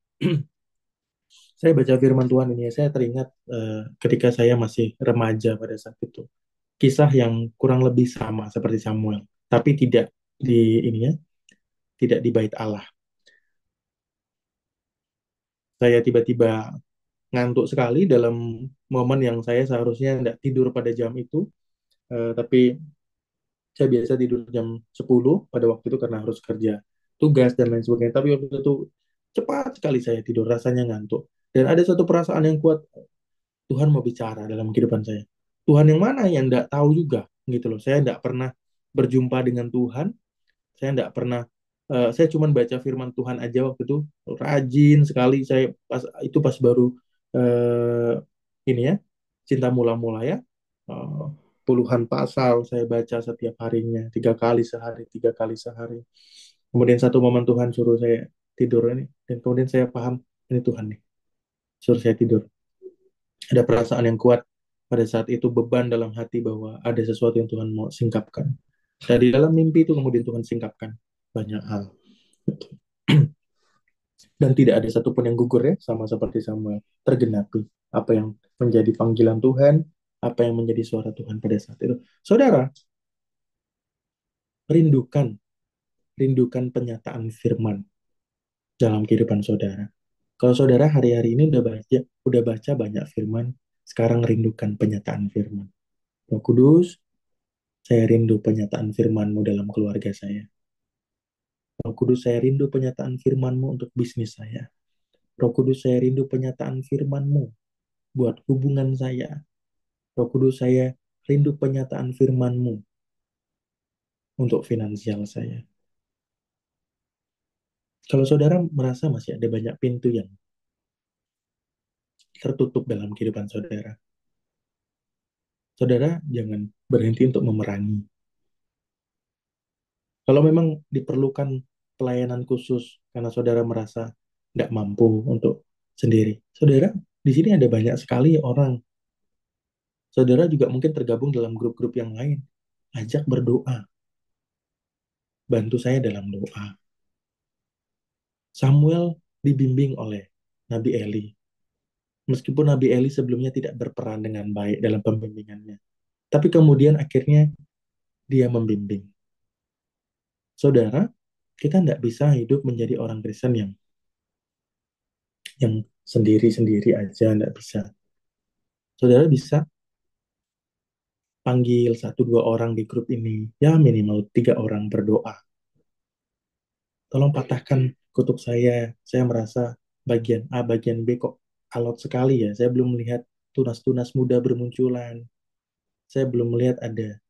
saya baca firman Tuhan ini, saya teringat ketika saya masih remaja pada saat itu. Kisah yang kurang lebih sama seperti Samuel, tapi tidak di ininya, tidak di bait Allah. Saya tiba-tiba ngantuk sekali dalam momen yang saya seharusnya tidak tidur pada jam itu. Tapi saya biasa tidur jam 10 pada waktu itu karena harus kerja tugas dan lain sebagainya. Tapi waktu itu cepat sekali saya tidur, rasanya ngantuk. Dan ada satu perasaan yang kuat, Tuhan mau bicara dalam kehidupan saya. Tuhan yang mana yang tidak tahu juga, gitu loh. Saya tidak pernah berjumpa dengan Tuhan, saya tidak pernah, saya cuma baca firman Tuhan aja waktu itu, rajin sekali. Saya pas baru ini ya, cinta mula-mula ya. eh, puluhan pasal saya baca setiap harinya, 3 kali sehari, 3 kali sehari. Kemudian satu momen Tuhan suruh saya tidur ini, dan kemudian saya paham ini Tuhan nih, suruh saya tidur. Ada perasaan yang kuat pada saat itu, beban dalam hati bahwa ada sesuatu yang Tuhan mau singkapkan. Dan di dalam mimpi itu kemudian Tuhan singkapkan banyak hal. Dan tidak ada satupun yang gugur ya, sama seperti Samuel. Tergenapi apa yang menjadi panggilan Tuhan, apa yang menjadi suara Tuhan pada saat itu. Saudara, rindukan, rindukan penyataan firman dalam kehidupan saudara. Kalau saudara hari-hari ini udah baca banyak firman, sekarang rindukan penyataan firman. Roh Kudus, saya rindu penyataan firman-Mu dalam keluarga saya. Roh Kudus, saya rindu penyataan firman-Mu untuk bisnis saya. Roh Kudus, saya rindu penyataan firman-Mu buat hubungan saya. Roh Kudus, saya rindu penyataan firman-Mu untuk finansial saya. Kalau saudara merasa masih ada banyak pintu yang tertutup dalam kehidupan saudara, saudara jangan berhenti untuk memerangi. Kalau memang diperlukan pelayanan khusus karena saudara merasa tidak mampu untuk sendiri, saudara, di sini ada banyak sekali orang. Saudara juga mungkin tergabung dalam grup-grup yang lain. Ajak berdoa, bantu saya dalam doa. Samuel dibimbing oleh Nabi Eli. Meskipun Nabi Eli sebelumnya tidak berperan dengan baik dalam pembimbingannya. Tapi kemudian akhirnya dia membimbing. Saudara, kita tidak bisa hidup menjadi orang Kristen yang sendiri-sendiri aja, tidak bisa. Saudara bisa panggil 1-2 orang di grup ini, ya minimal 3 orang berdoa. Tolong patahkan kutuk saya merasa bagian A, bagian B kok alot sekali ya, saya belum melihat tunas-tunas muda bermunculan, saya belum melihat ada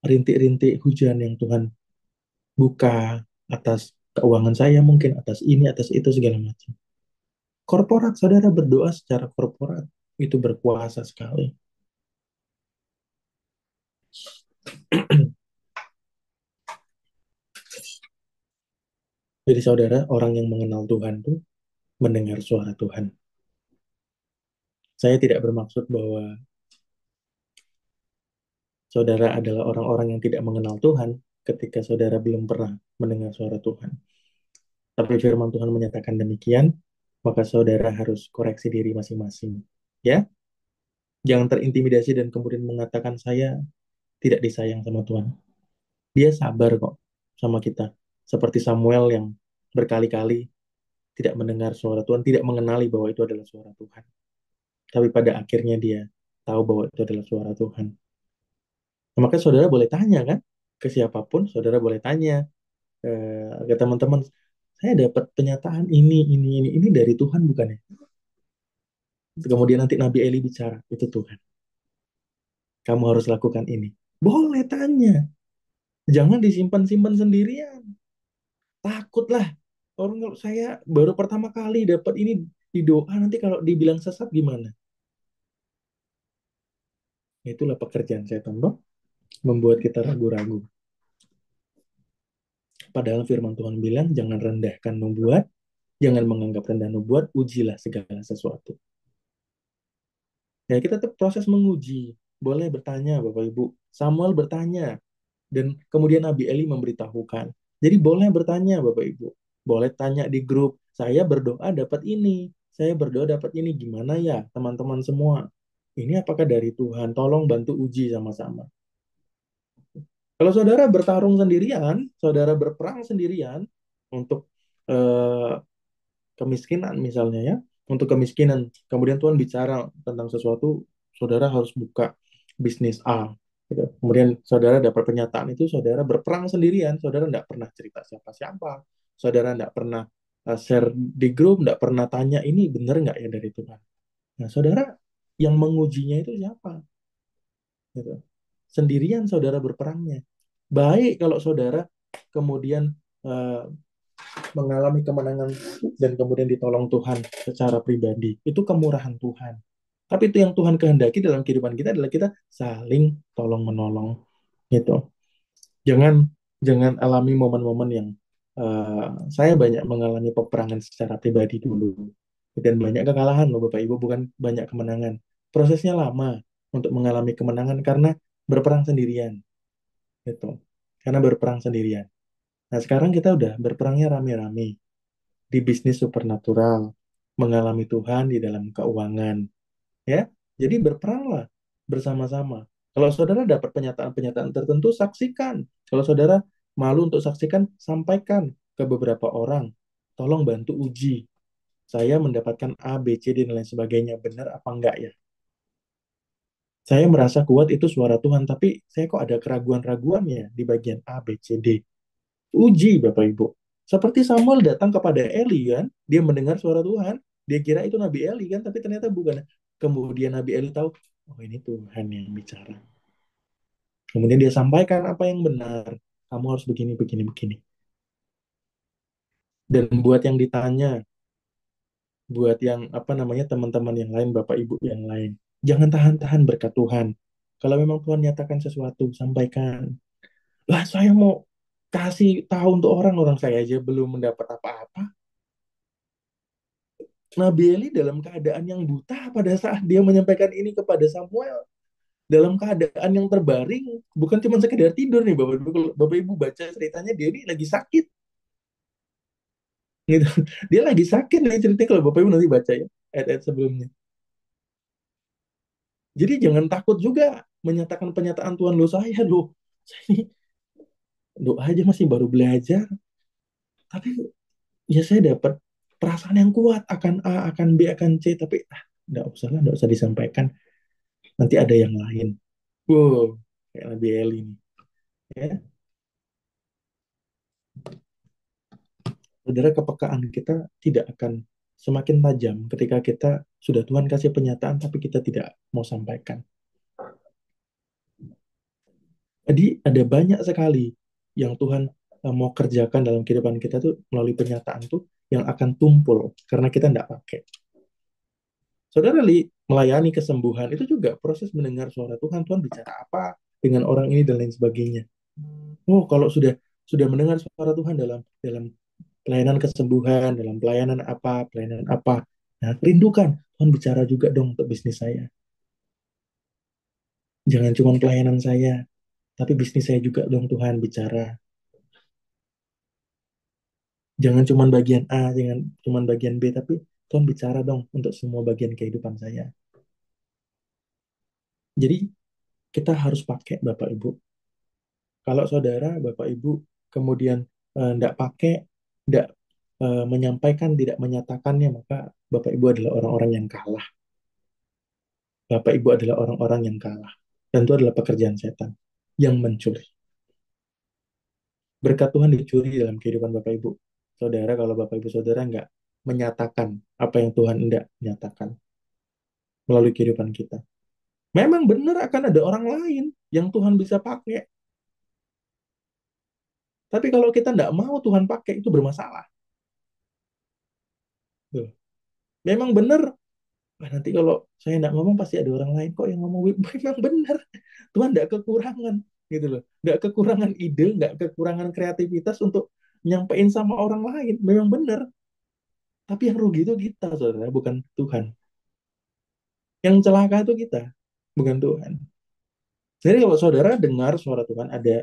rintik-rintik hujan yang Tuhan buka atas keuangan saya, mungkin atas ini, atas itu, segala macam. Korporat, saudara berdoa secara korporat, itu berkuasa sekali. Jadi saudara, orang yang mengenal Tuhan tuh mendengar suara Tuhan. Saya tidak bermaksud bahwa saudara adalah orang-orang yang tidak mengenal Tuhan ketika saudara belum pernah mendengar suara Tuhan. Tapi firman Tuhan menyatakan demikian, maka saudara harus koreksi diri masing-masing. Ya, jangan terintimidasi dan kemudian mengatakan saya tidak disayang sama Tuhan. Dia sabar kok sama kita. Seperti Samuel yang berkali-kali tidak mendengar suara Tuhan, tidak mengenali bahwa itu adalah suara Tuhan. Tapi pada akhirnya dia tahu bahwa itu adalah suara Tuhan. Nah, maka saudara boleh tanya kan, ke siapapun, saudara boleh tanya ke teman-teman, saya dapat penyataan ini dari Tuhan bukan ya? Kemudian nanti Nabi Eli bicara, itu Tuhan. Kamu harus lakukan ini. Boleh tanya. Jangan disimpan-simpan sendirian. Takutlah. Orang kalau saya baru pertama kali dapat ini di doa, nanti kalau dibilang sesat gimana? Itulah pekerjaan setan, toh, membuat kita ragu-ragu. Padahal firman Tuhan bilang, jangan rendahkan nubuat, jangan menganggap rendah nubuat, ujilah segala sesuatu. Ya, kita tetap proses menguji. Boleh bertanya, Bapak Ibu. Samuel bertanya, dan kemudian Nabi Eli memberitahukan. Jadi boleh bertanya, Bapak Ibu. Boleh tanya di grup, saya berdoa dapat ini, saya berdoa dapat ini, gimana ya teman-teman semua? Ini apakah dari Tuhan? Tolong bantu uji sama-sama. Kalau saudara bertarung sendirian, saudara berperang sendirian untuk eh, kemiskinan misalnya ya, untuk kemiskinan, kemudian Tuhan bicara tentang sesuatu, saudara harus buka bisnis A. Gitu. Kemudian saudara dapat penyataan itu, saudara berperang sendirian, saudara tidak pernah cerita siapa-siapa, saudara tidak pernah share di grup, tidak pernah tanya ini benar nggak ya dari Tuhan. Nah, saudara yang mengujinya itu siapa? Gitu. Sendirian saudara berperangnya. Baik kalau saudara kemudian eh, mengalami kemenangan dan kemudian ditolong Tuhan secara pribadi. Itu kemurahan Tuhan. Tapi itu yang Tuhan kehendaki dalam kehidupan kita adalah kita saling tolong menolong gitu. Jangan jangan alami momen-momen yang saya banyak mengalami peperangan secara pribadi dulu dan banyak kekalahan loh Bapak Ibu, bukan banyak kemenangan. Prosesnya lama untuk mengalami kemenangan karena berperang sendirian gitu. Karena berperang sendirian. Nah, sekarang kita udah berperangnya rame-rame di bisnis supernatural, mengalami Tuhan di dalam keuangan, ya. Jadi berperanglah bersama-sama. Kalau saudara dapat pernyataan-pernyataan tertentu, saksikan. Kalau saudara malu untuk saksikan, sampaikan ke beberapa orang. Tolong bantu uji. Saya mendapatkan A, B, C, D, dan lain sebagainya. Benar apa enggak ya? Saya merasa kuat itu suara Tuhan, tapi saya kok ada keraguan-raguannya di bagian A, B, C, D. Uji, Bapak Ibu. Seperti Samuel datang kepada Eli kan, dia mendengar suara Tuhan, dia kira itu Nabi Eli kan, tapi ternyata bukan. Kemudian Nabi Eli tahu, oh ini Tuhan yang bicara. Kemudian dia sampaikan apa yang benar. Kamu harus begini, begini, begini. Dan buat yang ditanya, buat yang apa namanya teman-teman yang lain, Bapak Ibu yang lain, jangan tahan-tahan berkat Tuhan. Kalau memang Tuhan nyatakan sesuatu, sampaikan. Lah saya mau kasih tahu untuk orang-orang saya aja belum mendapat apa-apa. Nabi Eli dalam keadaan yang buta pada saat dia menyampaikan ini kepada Samuel. Dalam keadaan yang terbaring, bukan cuma sekedar tidur nih Bapak Ibu. Kalau Bapak Ibu baca ceritanya, dia ini lagi sakit. Gitu. Dia lagi sakit nih ceritanya kalau Bapak Ibu nanti baca ya ayat-ayat sebelumnya. Jadi jangan takut juga menyatakan pernyataan Tuhan lo saya loh. Saya ini doa aja masih baru belajar. Tapi ya saya dapat perasaan yang kuat akan A, akan B, akan C. Tapi nggak usah lah, nggak usah disampaikan. Nanti ada yang lain. Wow, kayak Nabi Eli nih. Ya, saudara, kepekaan kita tidak akan semakin tajam ketika kita sudah Tuhan kasih penyataan tapi kita tidak mau sampaikan. Jadi ada banyak sekali yang Tuhan mau kerjakan dalam kehidupan kita tuh melalui penyataan tuh yang akan tumpul karena kita tidak pakai. Saudara melayani kesembuhan itu juga proses mendengar suara Tuhan. Tuhan bicara apa dengan orang ini dan lain sebagainya. Oh, kalau sudah mendengar suara Tuhan dalam dalam pelayanan kesembuhan, dalam pelayanan apa. Nah, rindukan Tuhan bicara juga dong untuk bisnis saya. Jangan cuma pelayanan saya, tapi bisnis saya juga dong Tuhan bicara. Jangan cuma bagian A, jangan cuma bagian B, tapi Tuhan bicara dong untuk semua bagian kehidupan saya. Jadi kita harus pakai Bapak Ibu. Kalau saudara, Bapak Ibu, kemudian tidak pakai, tidak menyampaikan, tidak menyatakannya, maka Bapak Ibu adalah orang-orang yang kalah. Bapak Ibu adalah orang-orang yang kalah. Dan itu adalah pekerjaan setan yang mencuri. Berkat Tuhan dicuri dalam kehidupan Bapak Ibu. Saudara, kalau Bapak Ibu Saudara nggak menyatakan apa yang Tuhan tidak nyatakan melalui kehidupan kita. Memang benar akan ada orang lain yang Tuhan bisa pakai. Tapi kalau kita nggak mau Tuhan pakai, itu bermasalah. Tuh. Memang benar. Nanti kalau saya nggak ngomong pasti ada orang lain kok yang ngomong. Memang benar. Tuhan nggak kekurangan gitu loh. Nggak kekurangan ide, nggak kekurangan kreativitas untuk nyampein sama orang lain. Memang benar. Tapi yang rugi itu kita, saudara, bukan Tuhan. Yang celaka itu kita, bukan Tuhan. Jadi kalau saudara dengar suara Tuhan, ada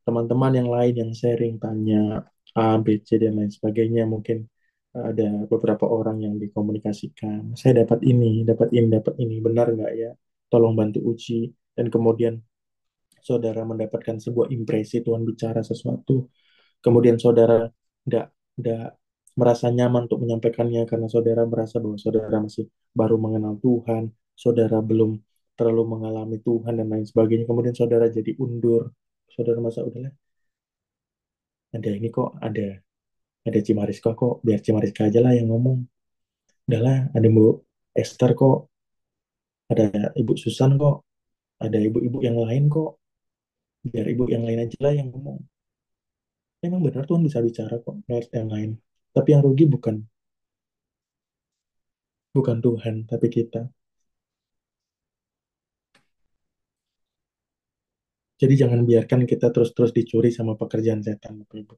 teman-teman yang lain yang sharing, tanya A, B, C, dan lain sebagainya, mungkin ada beberapa orang yang dikomunikasikan. Saya dapat ini, benar nggak ya? Tolong bantu uji. Dan kemudian saudara mendapatkan sebuah impresi Tuhan bicara sesuatu. Kemudian saudara nggak nggak merasa nyaman untuk menyampaikannya karena saudara merasa bahwa saudara masih baru mengenal Tuhan, saudara belum terlalu mengalami Tuhan dan lain sebagainya. Kemudian saudara jadi undur, saudara masa udahlah, ada ini kok, ada Cimariska kok, biar Cimariska aja lah yang ngomong. Udahlah, ada Bu Esther kok, ada Ibu Susan kok, ada ibu-ibu yang lain kok, biar ibu yang lain aja lah yang ngomong. Memang benar Tuhan bisa bicara kok lewat yang lain. Tapi yang rugi bukan bukan Tuhan, tapi kita. Jadi jangan biarkan kita terus-terus dicuri sama pekerjaan setan, Bapak Ibu.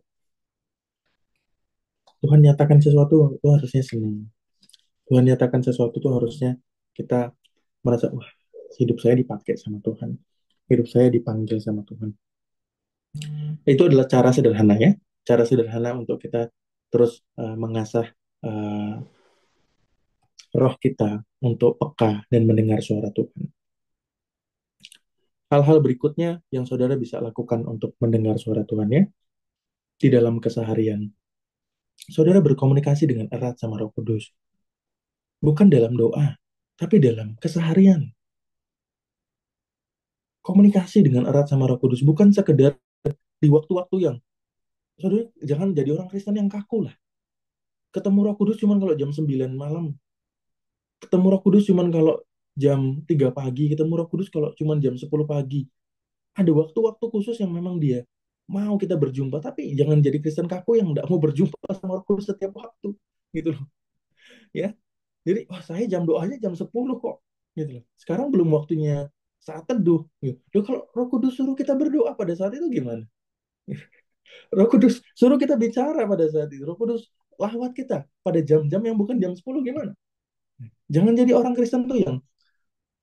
Tuhan nyatakan sesuatu itu harusnya senang. Tuhan nyatakan sesuatu itu harusnya kita merasa, wah, hidup saya dipakai sama Tuhan. Hidup saya dipanggil sama Tuhan. Itu adalah cara sederhana ya. Cara sederhana untuk kita terus mengasah eh, roh kita untuk peka dan mendengar suara Tuhan. Hal-hal berikutnya yang saudara bisa lakukan untuk mendengar suara Tuhan ya, di dalam keseharian. Saudara berkomunikasi dengan erat sama Roh Kudus. Bukan dalam doa, tapi dalam keseharian. Komunikasi dengan erat sama Roh Kudus. Bukan sekedar di waktu-waktu yang, saudara jangan jadi orang Kristen yang kaku lah. Ketemu Roh Kudus cuma kalau jam 9 malam. Ketemu Roh Kudus cuma kalau jam 3 pagi. Ketemu Roh Kudus kalau cuma jam 10 pagi. Ada waktu-waktu khusus yang memang dia mau kita berjumpa, tapi jangan jadi Kristen kaku yang nggak mau berjumpa sama Roh Kudus setiap waktu, gitu loh, ya. Jadi, wah saya jam doanya jam 10 kok, gitu loh. Sekarang belum waktunya saat teduh, gitu. Loh, kalau Roh Kudus suruh kita berdoa pada saat itu gimana? Roh Kudus suruh kita bicara pada saat itu. Roh Kudus lawat kita pada jam-jam yang bukan jam 10 gimana? Jangan jadi orang Kristen tuh yang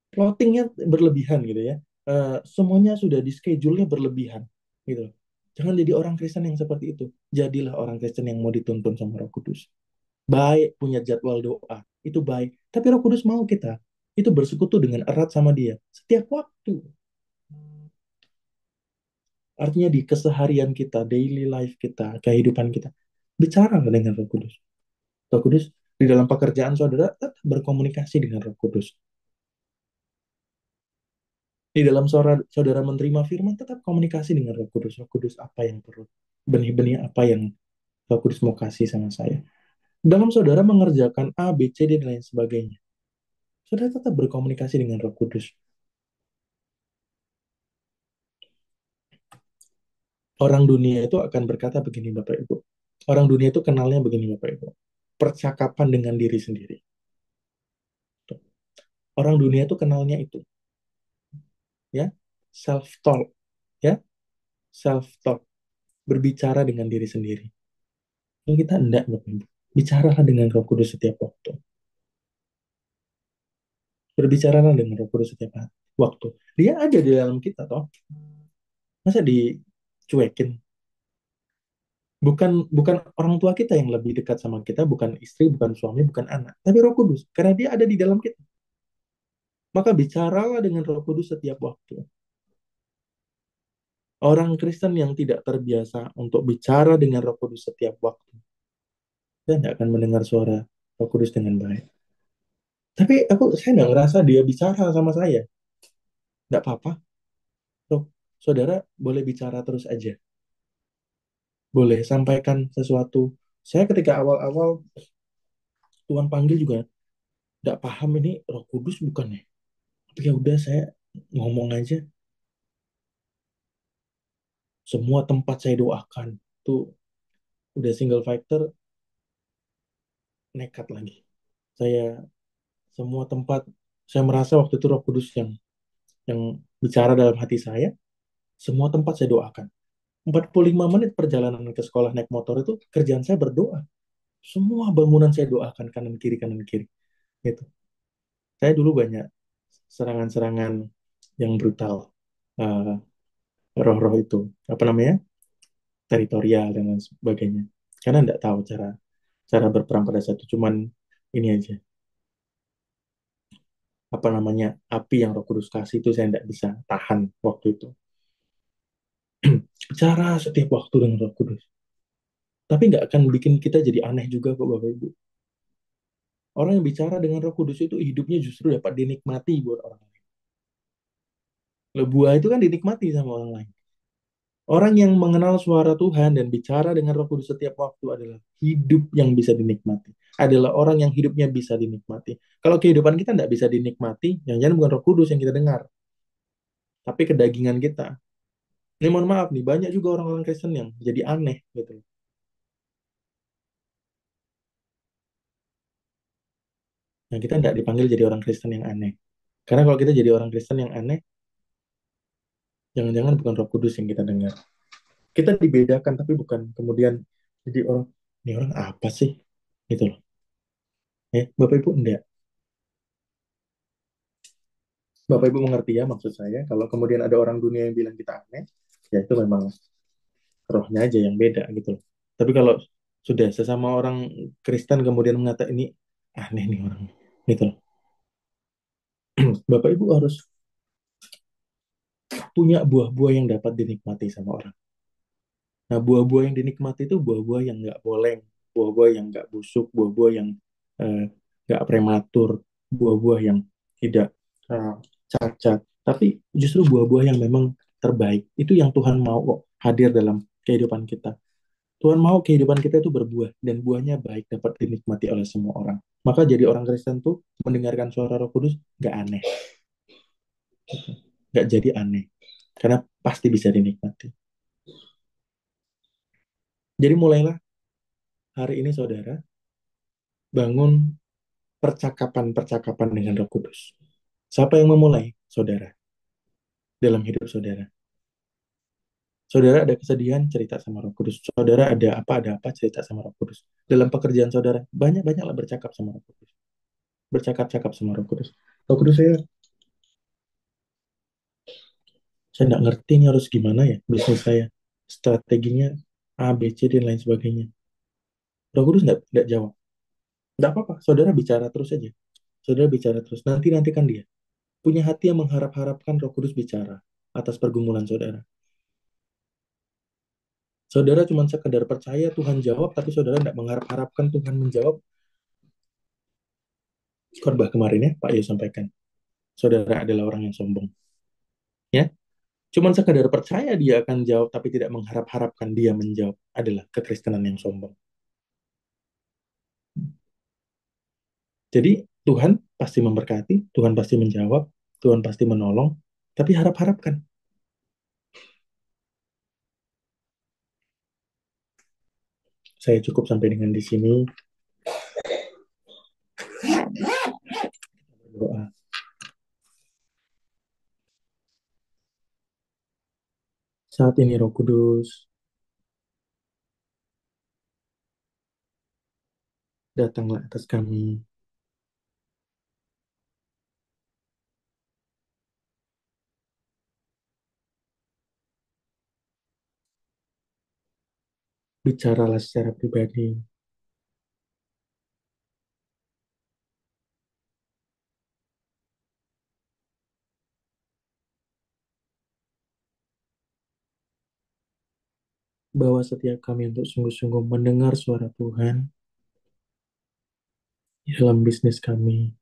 plottingnya berlebihan gitu ya. Semuanya sudah di schedule-nya berlebihan gitu loh. Jangan jadi orang Kristen yang seperti itu. Jadilah orang Kristen yang mau dituntun sama Roh Kudus. Baik punya jadwal doa, itu baik. Tapi Roh Kudus mau kita itu bersekutu dengan erat sama Dia setiap waktu. Artinya di keseharian kita, daily life kita, kehidupan kita, bicara dengan Roh Kudus. Roh Kudus di dalam pekerjaan saudara tetap berkomunikasi dengan Roh Kudus. Di dalam saudara menerima firman, tetap komunikasi dengan Roh Kudus. Roh Kudus apa yang perlu, benih-benih apa yang Roh Kudus mau kasih sama saya. Dalam saudara mengerjakan A, B, C, D, dan lain sebagainya. Saudara tetap berkomunikasi dengan Roh Kudus. Orang dunia itu akan berkata begini, Bapak Ibu. Orang dunia itu kenalnya begini, Bapak Ibu. Percakapan dengan diri sendiri. Orang dunia itu kenalnya itu, ya, self-talk, ya, self-talk, berbicara dengan diri sendiri. Kalau kita enggak, Bapak Ibu. Bicaralah dengan Roh Kudus setiap waktu. Berbicaralah dengan Roh Kudus setiap waktu. Dia ada di dalam kita, toh. Masa dicuekin? Bukan bukan orang tua kita yang lebih dekat sama kita, bukan istri, bukan suami, bukan anak, tapi Roh Kudus. Karena dia ada di dalam kita. Maka bicaralah dengan Roh Kudus setiap waktu. Orang Kristen yang tidak terbiasa untuk bicara dengan Roh Kudus setiap waktu, dia tidak akan mendengar suara Roh Kudus dengan baik. Tapi saya nggak ngerasa dia bicara sama saya. Nggak apa-apa. Loh, saudara boleh bicara terus aja. Boleh sampaikan sesuatu. Saya ketika awal-awal Tuhan panggil juga nggak paham ini Roh Kudus bukan ya. Tapi ya udah saya ngomong aja. Semua tempat saya doakan. Tuh udah single factor nekat lagi. Saya semua tempat saya merasa waktu itu Roh Kudus yang bicara dalam hati saya. Semua tempat saya doakan. 45 menit perjalanan ke sekolah naik motor itu kerjaan saya berdoa. Semua bangunan saya doakan kanan kiri gitu. Saya dulu banyak serangan-serangan yang brutal, eh, roh-roh itu apa namanya, teritorial dan lain sebagainya, karena nggak tahu cara cara berperang pada saat itu. Cuman ini aja, apa namanya, api yang Roh Kudus kasih itu saya nggak bisa tahan waktu itu. Bicara setiap waktu dengan Roh Kudus, tapi nggak akan bikin kita jadi aneh juga kok Bapak Ibu. Orang yang bicara dengan Roh Kudus itu hidupnya justru dapat dinikmati buat orang lain. Buah itu kan dinikmati sama orang lain. Orang yang mengenal suara Tuhan dan bicara dengan Roh Kudus setiap waktu adalah hidup yang bisa dinikmati. Adalah orang yang hidupnya bisa dinikmati. Kalau kehidupan kita tidak bisa dinikmati, jangan-jangan bukan Roh Kudus yang kita dengar, tapi kedagingan kita. Ini mohon maaf nih, banyak juga orang-orang Kristen yang jadi aneh gitu. Nah, kita nggak dipanggil jadi orang Kristen yang aneh. Karena kalau kita jadi orang Kristen yang aneh, jangan-jangan bukan Roh Kudus yang kita dengar. Kita dibedakan, tapi bukan kemudian jadi orang, ini orang apa sih? Gitu loh. Bapak Ibu enggak. Bapak Ibu mengerti ya maksud saya. Kalau kemudian ada orang dunia yang bilang kita aneh, ya itu memang rohnya aja yang beda gitu loh. Tapi kalau sudah sesama orang Kristen kemudian mengatakan ini aneh nih orang, gitu loh. Bapak Ibu harus punya buah-buah yang dapat dinikmati sama orang. Nah, buah-buah yang dinikmati itu buah-buah yang nggak boleng, buah-buah yang nggak busuk, buah-buah yang eh, nggak prematur, buah-buah yang tidak eh, cacat. Tapi justru buah-buah yang memang terbaik. Itu yang Tuhan mau kok hadir dalam kehidupan kita. Tuhan mau kehidupan kita itu berbuah dan buahnya baik dapat dinikmati oleh semua orang. Maka jadi orang Kristen tuh mendengarkan suara Roh Kudus nggak aneh, nggak jadi aneh, karena pasti bisa dinikmati. Jadi mulailah hari ini saudara bangun percakapan-percakapan dengan Roh Kudus. Siapa yang memulai? Saudara. Dalam hidup saudara. Saudara ada kesedihan, cerita sama Roh Kudus. Saudara ada apa, cerita sama Roh Kudus. Dalam pekerjaan saudara, banyak-banyaklah bercakap sama Roh Kudus. Bercakap-cakap sama Roh Kudus. Roh Kudus, saya nggak ngerti ini harus gimana ya bisnis saya. Strateginya A, B, C, dan lain sebagainya. Roh Kudus nggak jawab. Nggak apa-apa, saudara bicara terus aja. Saudara bicara terus. Nantikan dia. Punya hati yang mengharap-harapkan Roh Kudus bicara atas pergumulan saudara. Saudara cuma sekedar percaya Tuhan jawab, tapi saudara tidak mengharap-harapkan Tuhan menjawab. Khotbah kemarin ya, Pak Yo sampaikan. Saudara adalah orang yang sombong. Ya, cuma sekadar percaya dia akan jawab, tapi tidak mengharap-harapkan dia menjawab adalah kekristenan yang sombong. Jadi Tuhan pasti memberkati, Tuhan pasti menjawab, Tuhan pasti menolong, tapi harap-harapkan. Saya cukup sampai dengan di sini. Doa. Saat ini Roh Kudus, datanglah atas kami. Bicaralah secara pribadi. Bawa setiap kami untuk sungguh-sungguh mendengar suara Tuhan di dalam bisnis kami.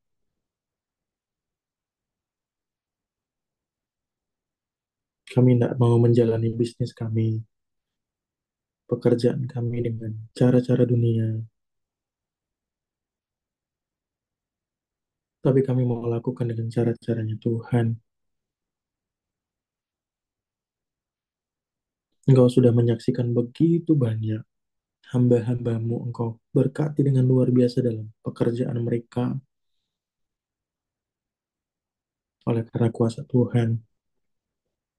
Kami tidak mau menjalani bisnis kami, pekerjaan kami dengan cara-cara dunia, tapi kami mau melakukan dengan cara-caranya Tuhan. Engkau sudah menyaksikan begitu banyak hamba-hambamu, Engkau berkati dengan luar biasa dalam pekerjaan mereka oleh karena kuasa Tuhan.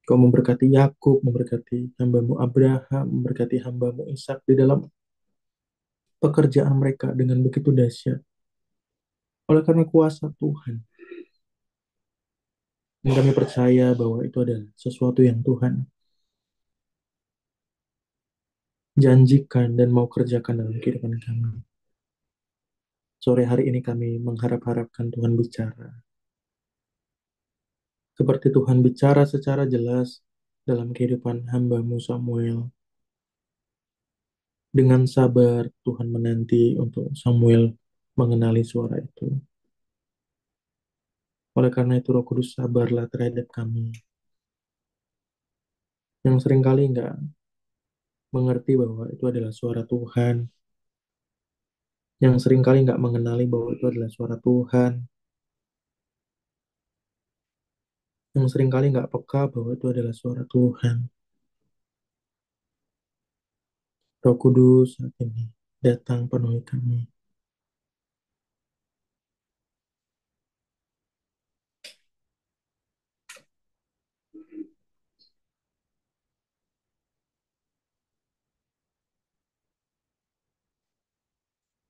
Engkau memberkati Yakub, memberkati hambamu Abraham, memberkati hambamu Ishak di dalam pekerjaan mereka dengan begitu dahsyat oleh karena kuasa Tuhan. Dan kami percaya bahwa itu adalah sesuatu yang Tuhan janjikan dan mau kerjakan dalam kehidupan kami. Sore hari ini kami mengharap-harapkan Tuhan bicara. Seperti Tuhan bicara secara jelas dalam kehidupan hambamu Samuel. Dengan sabar Tuhan menanti untuk Samuel mengenali suara itu. Oleh karena itu Roh Kudus sabarlah terhadap kami yang seringkali nggak mengerti bahwa itu adalah suara Tuhan, yang seringkali nggak mengenali bahwa itu adalah suara Tuhan, yang seringkali nggak peka bahwa itu adalah suara Tuhan. Roh Kudus saat ini datang penuhi kami.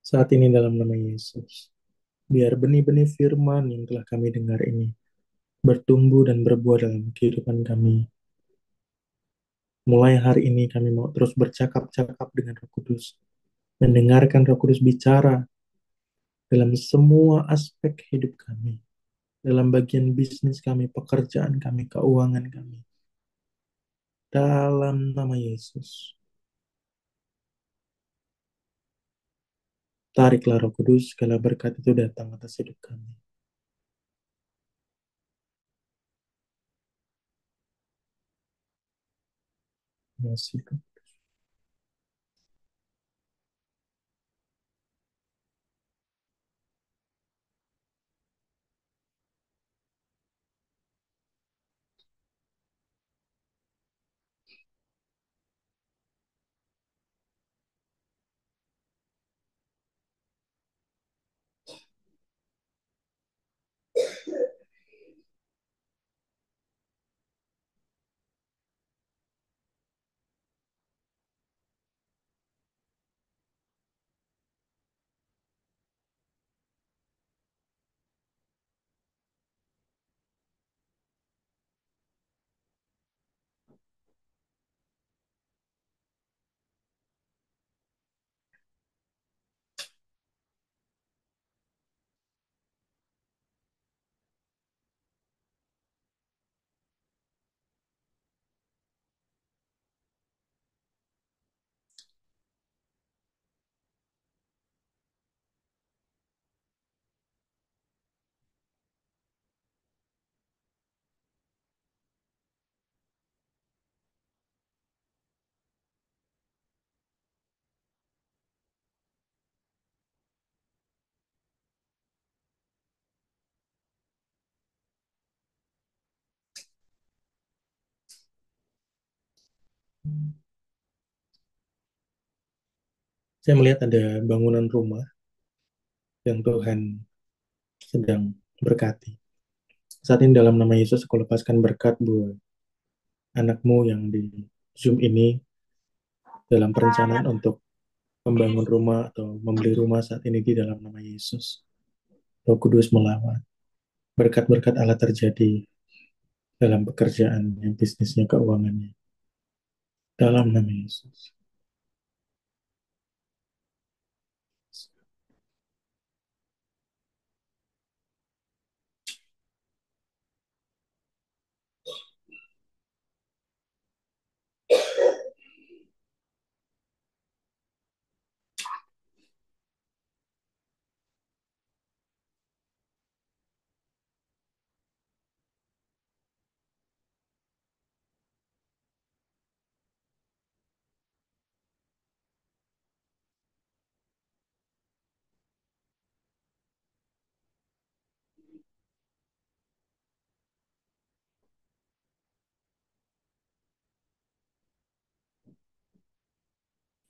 Saat ini dalam nama Yesus. Biar benih-benih firman yang telah kami dengar ini bertumbuh dan berbuah dalam kehidupan kami. Mulai hari ini kami mau terus bercakap-cakap dengan Roh Kudus, mendengarkan Roh Kudus bicara dalam semua aspek hidup kami, dalam bagian bisnis kami, pekerjaan kami, keuangan kami. Dalam nama Yesus, tariklah Roh Kudus, segala berkat itu datang atas hidup kami. Terima kasih. Saya melihat ada bangunan rumah yang Tuhan sedang berkati. Saat ini dalam nama Yesus, aku lepaskan berkat buat anakmu yang di Zoom ini dalam perencanaan untuk membangun rumah atau membeli rumah saat ini di dalam nama Yesus. Roh Kudus melawat. Berkat-berkat Allah terjadi dalam pekerjaannya, bisnisnya, keuangannya. Dalam nama Yesus.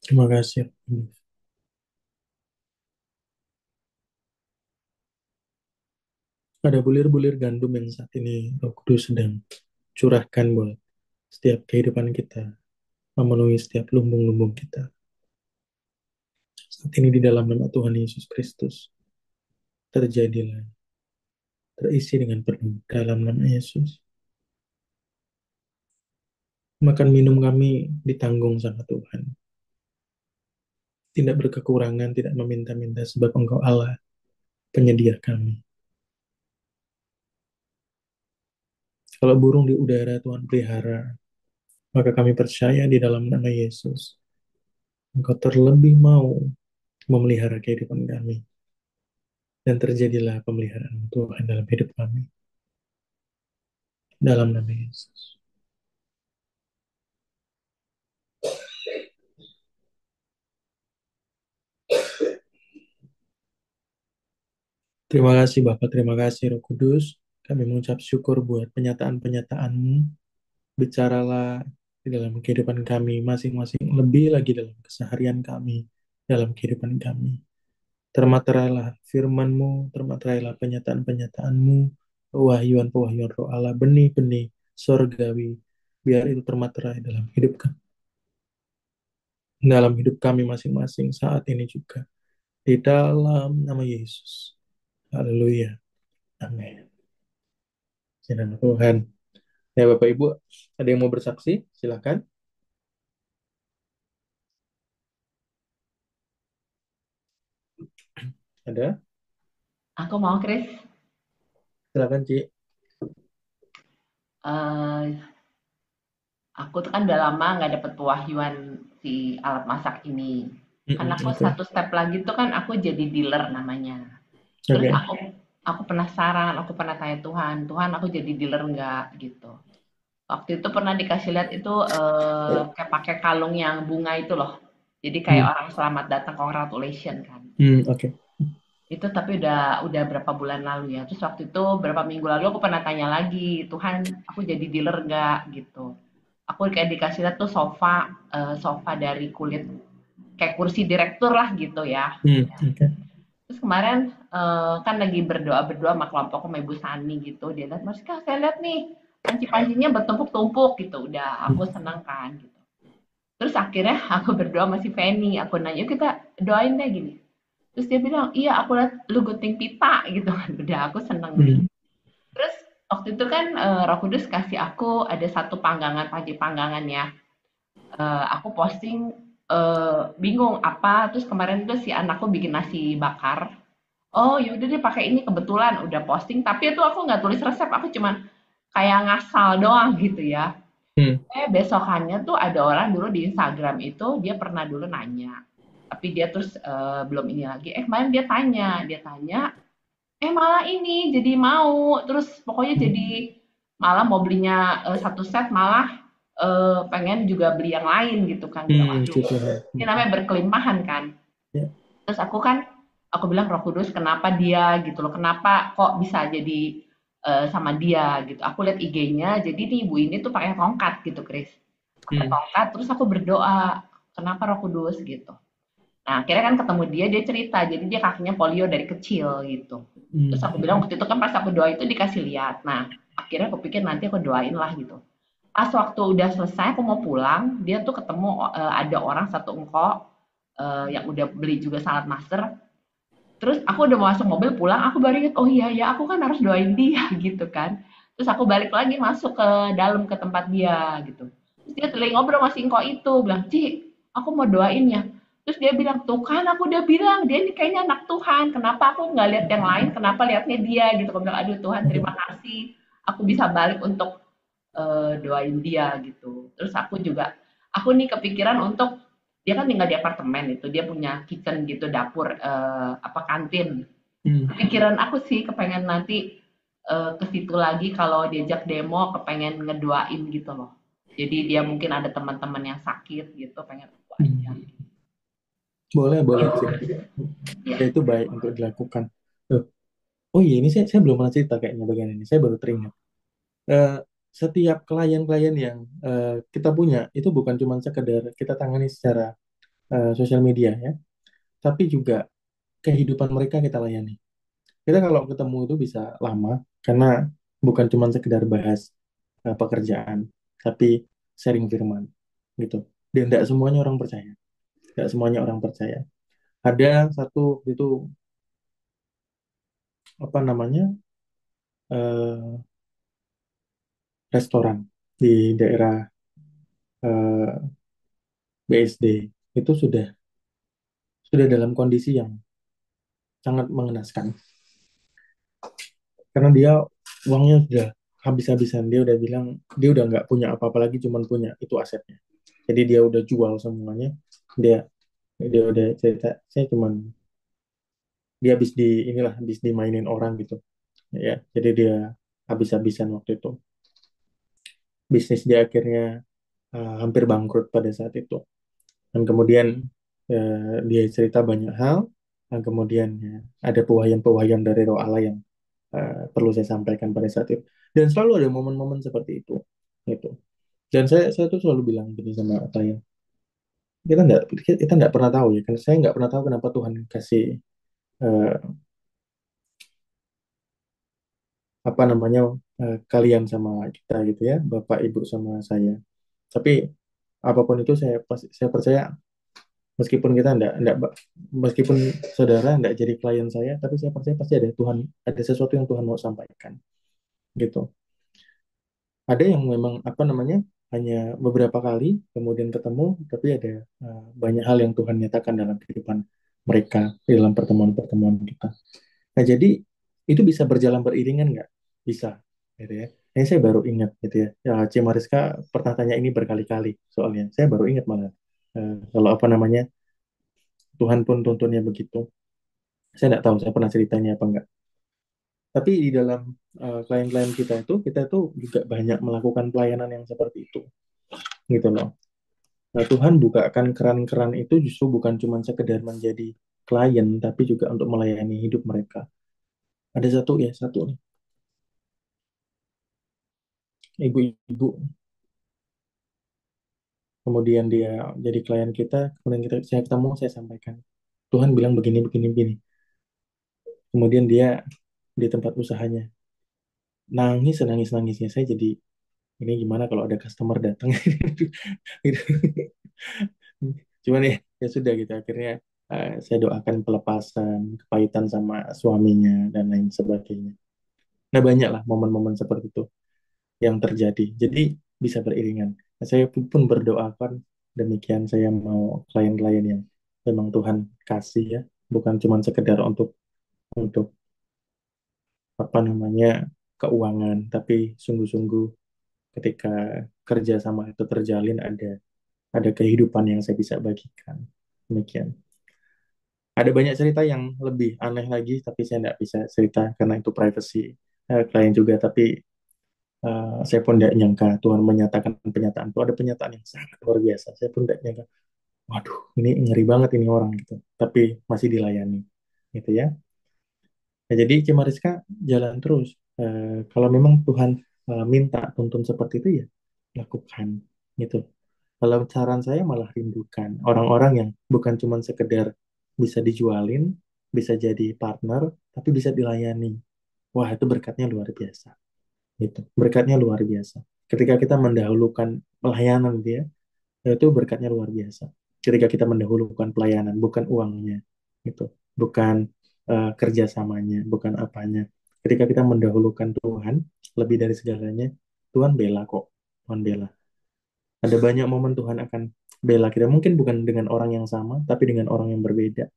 Terima kasih. Ada bulir-bulir gandum yang saat ini Roh Kudus sedang curahkan buat setiap kehidupan kita, memenuhi setiap lumbung-lumbung kita. Saat ini di dalam nama Tuhan Yesus Kristus, terjadilah, terisi dengan penuh dalam nama Yesus. Makan minum kami ditanggung sama Tuhan. Tidak berkekurangan, tidak meminta-minta sebab Engkau Allah, penyedia kami. Kalau burung di udara Tuhan pelihara, maka kami percaya di dalam nama Yesus, Engkau terlebih mau memelihara kehidupan kami. Dan terjadilah pemeliharaan Tuhan dalam hidup kami. Dalam nama Yesus. Terima kasih Bapak, terima kasih Roh Kudus. Kami mengucap syukur buat penyataan-penyataanmu. Bicaralah di dalam kehidupan kami masing-masing, lebih lagi dalam keseharian kami, dalam kehidupan kami. Termaterailah firman-Mu, termaterailah penyataan-penyataanmu, pewahyuan-pewahyuan roh Allah, benih-benih sorgawi, biar itu termaterai dalam hidup kami masing-masing saat ini juga. di dalam nama Yesus. Haleluya. Amin. Silakan Tuhan. Ya Bapak Ibu, ada yang mau bersaksi? Silakan. Ada? Aku mau, Chris. Silakan, Ci. Eh, aku tuh kan udah lama nggak dapet pewahyuan si alat masak ini. Kan Mm-mm, aku oke. satu step lagi tuh kan aku jadi dealer namanya. Terus Oke. aku penasaran, aku pernah tanya Tuhan, Tuhan aku jadi dealer nggak gitu. Waktu itu pernah dikasih lihat itu kayak pakai kalung yang bunga itu loh. Jadi kayak Hmm, orang selamat datang, congratulations kan. oke. Itu tapi udah berapa bulan lalu ya. Terus waktu itu berapa minggu lalu aku pernah tanya lagi, Tuhan, aku jadi dealer nggak gitu. Aku kayak dikasih lihat tuh sofa dari kulit kayak kursi direktur lah gitu ya. Oke. Terus kemarin kan lagi berdoa-berdoa sama kelompokku sama Ibu Sani gitu. Dia lihat, Mas Kak, saya lihat nih panci-pancinya bertumpuk-tumpuk gitu. Udah aku seneng kan gitu. Terus akhirnya aku berdoa sama si Feni. Aku nanya, yuk kita doain deh gini. Terus dia bilang, iya aku lihat lu gunting pita gitu kan. Udah aku seneng nih. Hmm, Terus waktu itu kan Roh Kudus kasih aku ada satu panggangan, panci panggangan ya. Aku posting bingung apa. Terus kemarin tuh si anakku bikin nasi bakar. Oh yaudah deh pakai ini kebetulan udah posting. Tapi itu aku nggak tulis resep. Aku cuman kayak ngasal doang gitu ya. hmm, Besokannya tuh ada orang dulu di Instagram itu dia pernah dulu nanya. Tapi dia terus belum ini lagi. Kemarin dia tanya, malah ini jadi mau terus pokoknya hmm, jadi malah mau belinya satu set malah pengen juga beli yang lain gitu kan bilang puji aduh Tuhan. ini namanya berkelimpahan kan. Ya. Terus aku bilang Roh Kudus kenapa dia gitu loh, kenapa kok bisa jadi sama dia gitu. Aku lihat IG-nya jadi nih ibu ini tuh pakai tongkat gitu Chris, pakai Hmm, tongkat terus aku berdoa kenapa Roh Kudus gitu. Nah, akhirnya kan ketemu dia cerita, jadi dia kakinya polio dari kecil gitu. Terus aku bilang hmm, waktu itu kan pas aku doa itu dikasih lihat. Nah, akhirnya aku pikir nanti aku doain lah gitu. Pas waktu udah selesai aku mau pulang, dia tuh ketemu ada orang satu engkok yang udah beli juga salad master. Terus aku udah mau masuk mobil pulang, aku baru inget, oh iya ya aku kan harus doain dia gitu kan. Terus aku balik lagi masuk ke dalam ke tempat dia gitu. Terus dia lagi ngobrol sama si engkok itu, bilang, Ci, aku mau doain ya. Terus dia bilang, tuh kan aku udah bilang, dia ini kayaknya anak Tuhan, kenapa aku nggak lihat yang lain, kenapa lihatnya dia gitu. Aku bilang, aduh Tuhan terima kasih, aku bisa balik untuk doain dia gitu. Terus aku nih kepikiran untuk dia kan tinggal di apartemen itu, dia punya kitchen gitu, dapur apa kantin. hmm. Pikiran aku sih kepengen nanti ke situ lagi kalau diajak demo, kepengen ngedoain gitu loh. Jadi dia mungkin ada teman-teman yang sakit gitu, pengen aku aja. Hmm. Boleh, boleh sih. Ya, Ya, itu baik untuk dilakukan. Loh, oh iya, ini saya belum pernah cerita kayaknya bagian ini. Saya baru teringat. Eh, Setiap klien-klien yang kita punya, itu bukan cuma sekedar kita tangani secara sosial media ya, tapi juga kehidupan mereka kita layani. Kita kalau ketemu itu bisa lama, karena bukan cuma sekedar bahas pekerjaan, tapi sharing firman gitu. Dan tidak semuanya orang percaya. Tidak semuanya orang percaya. Ada satu itu apa namanya eh, restoran di daerah BSD itu sudah dalam kondisi yang sangat mengenaskan karena dia uangnya sudah habis-habisan. Dia udah bilang dia udah nggak punya apa-apa lagi, cuman punya itu asetnya. Jadi dia udah jual semuanya. Dia dia udah cerita, saya cuman dia habis dimainin orang gitu ya. Jadi dia habis-habisan waktu itu. Bisnis dia akhirnya hampir bangkrut pada saat itu. Dan kemudian dia cerita banyak hal. Dan kemudian ya, ada pewahyang-pewahyang dari Roh Allah yang perlu saya sampaikan pada saat itu. Dan selalu ada momen-momen seperti itu. Itu. Dan saya tuh selalu bilang gini sama saya, kita nggak pernah tahu ya. Karena saya nggak pernah tahu kenapa Tuhan kasih eh, apa namanya kalian sama kita gitu ya, Bapak Ibu sama saya. Tapi apapun itu saya percaya Meskipun kita enggak, meskipun saudara enggak jadi klien saya, tapi saya percaya pasti ada Tuhan, ada sesuatu yang Tuhan mau sampaikan, gitu. Ada yang memang apa namanya hanya beberapa kali kemudian ketemu, tapi ada banyak hal yang Tuhan nyatakan dalam kehidupan mereka di dalam pertemuan-pertemuan kita. Nah, jadi itu bisa berjalan beriringan nggak? Bisa, gitu ya. Ini saya baru ingat, gitu ya. Ya, C. Mariska pernah tanya ini berkali-kali soalnya. Saya baru ingat malah. Kalau apa namanya, Tuhan pun tuntunnya begitu. Saya nggak tahu, saya pernah ceritanya apa enggak. Tapi di dalam klien-klien kita itu juga banyak melakukan pelayanan yang seperti itu, gitu loh. Nah, Tuhan bukakan keran-keran itu justru bukan cuma sekedar menjadi klien, tapi juga untuk melayani hidup mereka. Ada satu ya, satu nih, ibu-ibu. Kemudian dia jadi klien kita, kemudian saya ketemu, saya sampaikan. Tuhan bilang begini, begini, begini. Kemudian dia di tempat usahanya nangis, nangis, nangisnya. Saya jadi, ini gimana kalau ada customer datang? Gitu. Cuman ya, ya sudah gitu. Akhirnya saya doakan pelepasan, kepahitan sama suaminya, dan lain sebagainya. Nah, banyak lah momen-momen seperti itu yang terjadi. Jadi bisa beriringan. Nah, saya pun berdoakan demikian, saya mau klien-klien yang memang Tuhan kasih ya, bukan cuma sekedar untuk apa namanya keuangan, tapi sungguh-sungguh ketika kerja sama itu terjalin ada kehidupan yang saya bisa bagikan. Demikian. Ada banyak cerita yang lebih aneh lagi, tapi saya tidak bisa cerita karena itu privacy klien juga. Tapi saya pun tidak nyangka Tuhan menyatakan penyataan itu, ada penyataan yang sangat luar biasa. Saya pun tidak nyangka, waduh, ini ngeri banget ini orang gitu. Tapi masih dilayani, gitu ya. Nah, jadi Cik Mariska jalan terus. Kalau memang Tuhan minta tuntun seperti itu ya lakukan, gitu. Kalau saran saya malah rindukan orang-orang yang bukan cuma sekedar bisa dijualin, bisa jadi partner, tapi bisa dilayani. Wah, itu berkatnya luar biasa. Gitu. Berkatnya luar biasa. Ketika kita mendahulukan pelayanan dia, itu berkatnya luar biasa. Ketika kita mendahulukan pelayanan, bukan uangnya, gitu. Bukan kerjasamanya, bukan apanya. Ketika kita mendahulukan Tuhan, lebih dari segalanya, Tuhan bela kok. Tuhan bela. Ada banyak momen Tuhan akan bela kita. Mungkin bukan dengan orang yang sama, tapi dengan orang yang berbeda.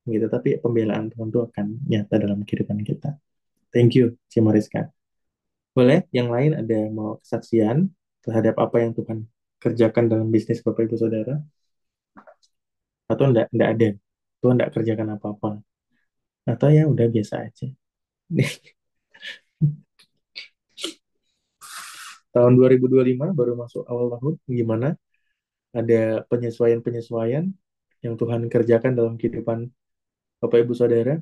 Gitu. Tapi pembelaan Tuhan itu akan nyata dalam kehidupan kita. Thank you, Cimariska. Boleh, yang lain ada mau kesaksian terhadap apa yang Tuhan kerjakan dalam bisnis Bapak Ibu Saudara? Atau enggak ada? Tuhan enggak kerjakan apa-apa? Atau ya udah biasa aja? Tahun 2025 baru masuk awal tahun, gimana? Ada penyesuaian-penyesuaian yang Tuhan kerjakan dalam kehidupan Bapak Ibu Saudara?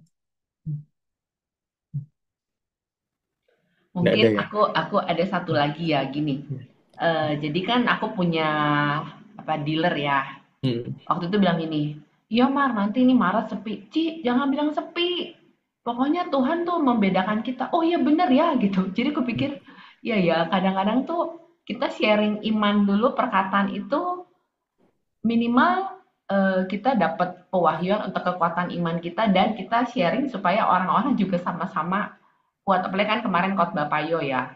Enggak Mungkin ada ya? aku ada satu lagi ya gini. Jadi kan aku punya apa dealer ya. Hmm. Waktu itu bilang gini, iya Mar, nanti ini Maret sepi. Ci, jangan bilang sepi. Pokoknya Tuhan tuh membedakan kita. Oh iya bener ya gitu. Jadi aku pikir, iya ya kadang-kadang tuh kita sharing iman dulu perkataan itu minimal kita dapat pewahyuan untuk kekuatan iman kita dan kita sharing supaya orang-orang juga sama-sama kuat. Apalagi kan kemarin khotbah Payo ya,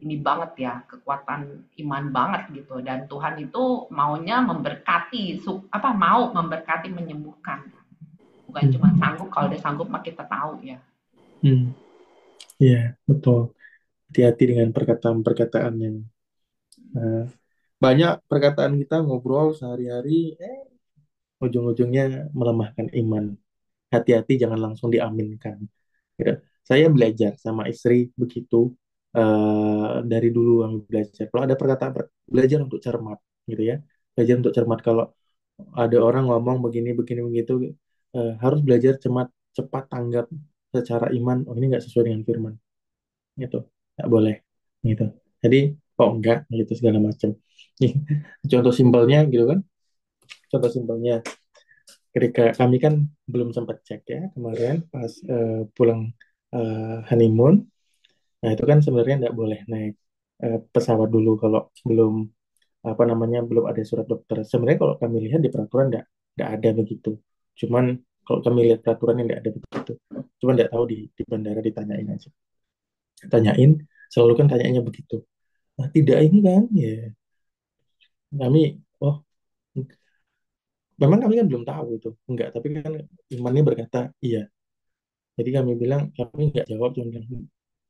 ini banget ya, kekuatan iman banget gitu. Dan Tuhan itu maunya memberkati, apa mau memberkati menyembuhkan. Bukan cuma Hmm. sanggup, kalau udah sanggup mah kita tahu ya. Hmm. Iya, betul. Hati-hati dengan perkataan-perkataan yang eh, banyak perkataan kita ngobrol sehari-hari, ujung-ujungnya melemahkan iman. Hati-hati jangan langsung diaminkan. Gitu. Saya belajar sama istri begitu dari dulu kami belajar. Kalau ada perkataan belajar untuk cermat, gitu ya. Belajar untuk cermat. Kalau ada orang ngomong begini begini begitu, harus belajar cepat cepat tanggap secara iman. Oh, ini nggak sesuai dengan firman, gitu. Nggak boleh, gitu. Jadi kok enggak, gitu segala macam. Contoh simpelnya, gitu kan? Contoh simpelnya ketika kami kan belum sempat cek ya kemarin pas pulang honeymoon. Nah, itu kan sebenarnya nggak boleh naik pesawat dulu kalau belum apa namanya belum ada surat dokter. Sebenarnya kalau kami lihat di peraturan nggak. nggak ada begitu. Cuman kalau kami lihat peraturannya nggak ada begitu. Cuman nggak tahu di bandara ditanyain aja. Tanyain, selalu kan tanyaannya begitu. Nah, tidak ini kan, ya kami, oh, memang kami kan belum tahu itu. Enggak, tapi kan imannya berkata iya. Jadi kami bilang, kami nggak jawab, cuma bilang,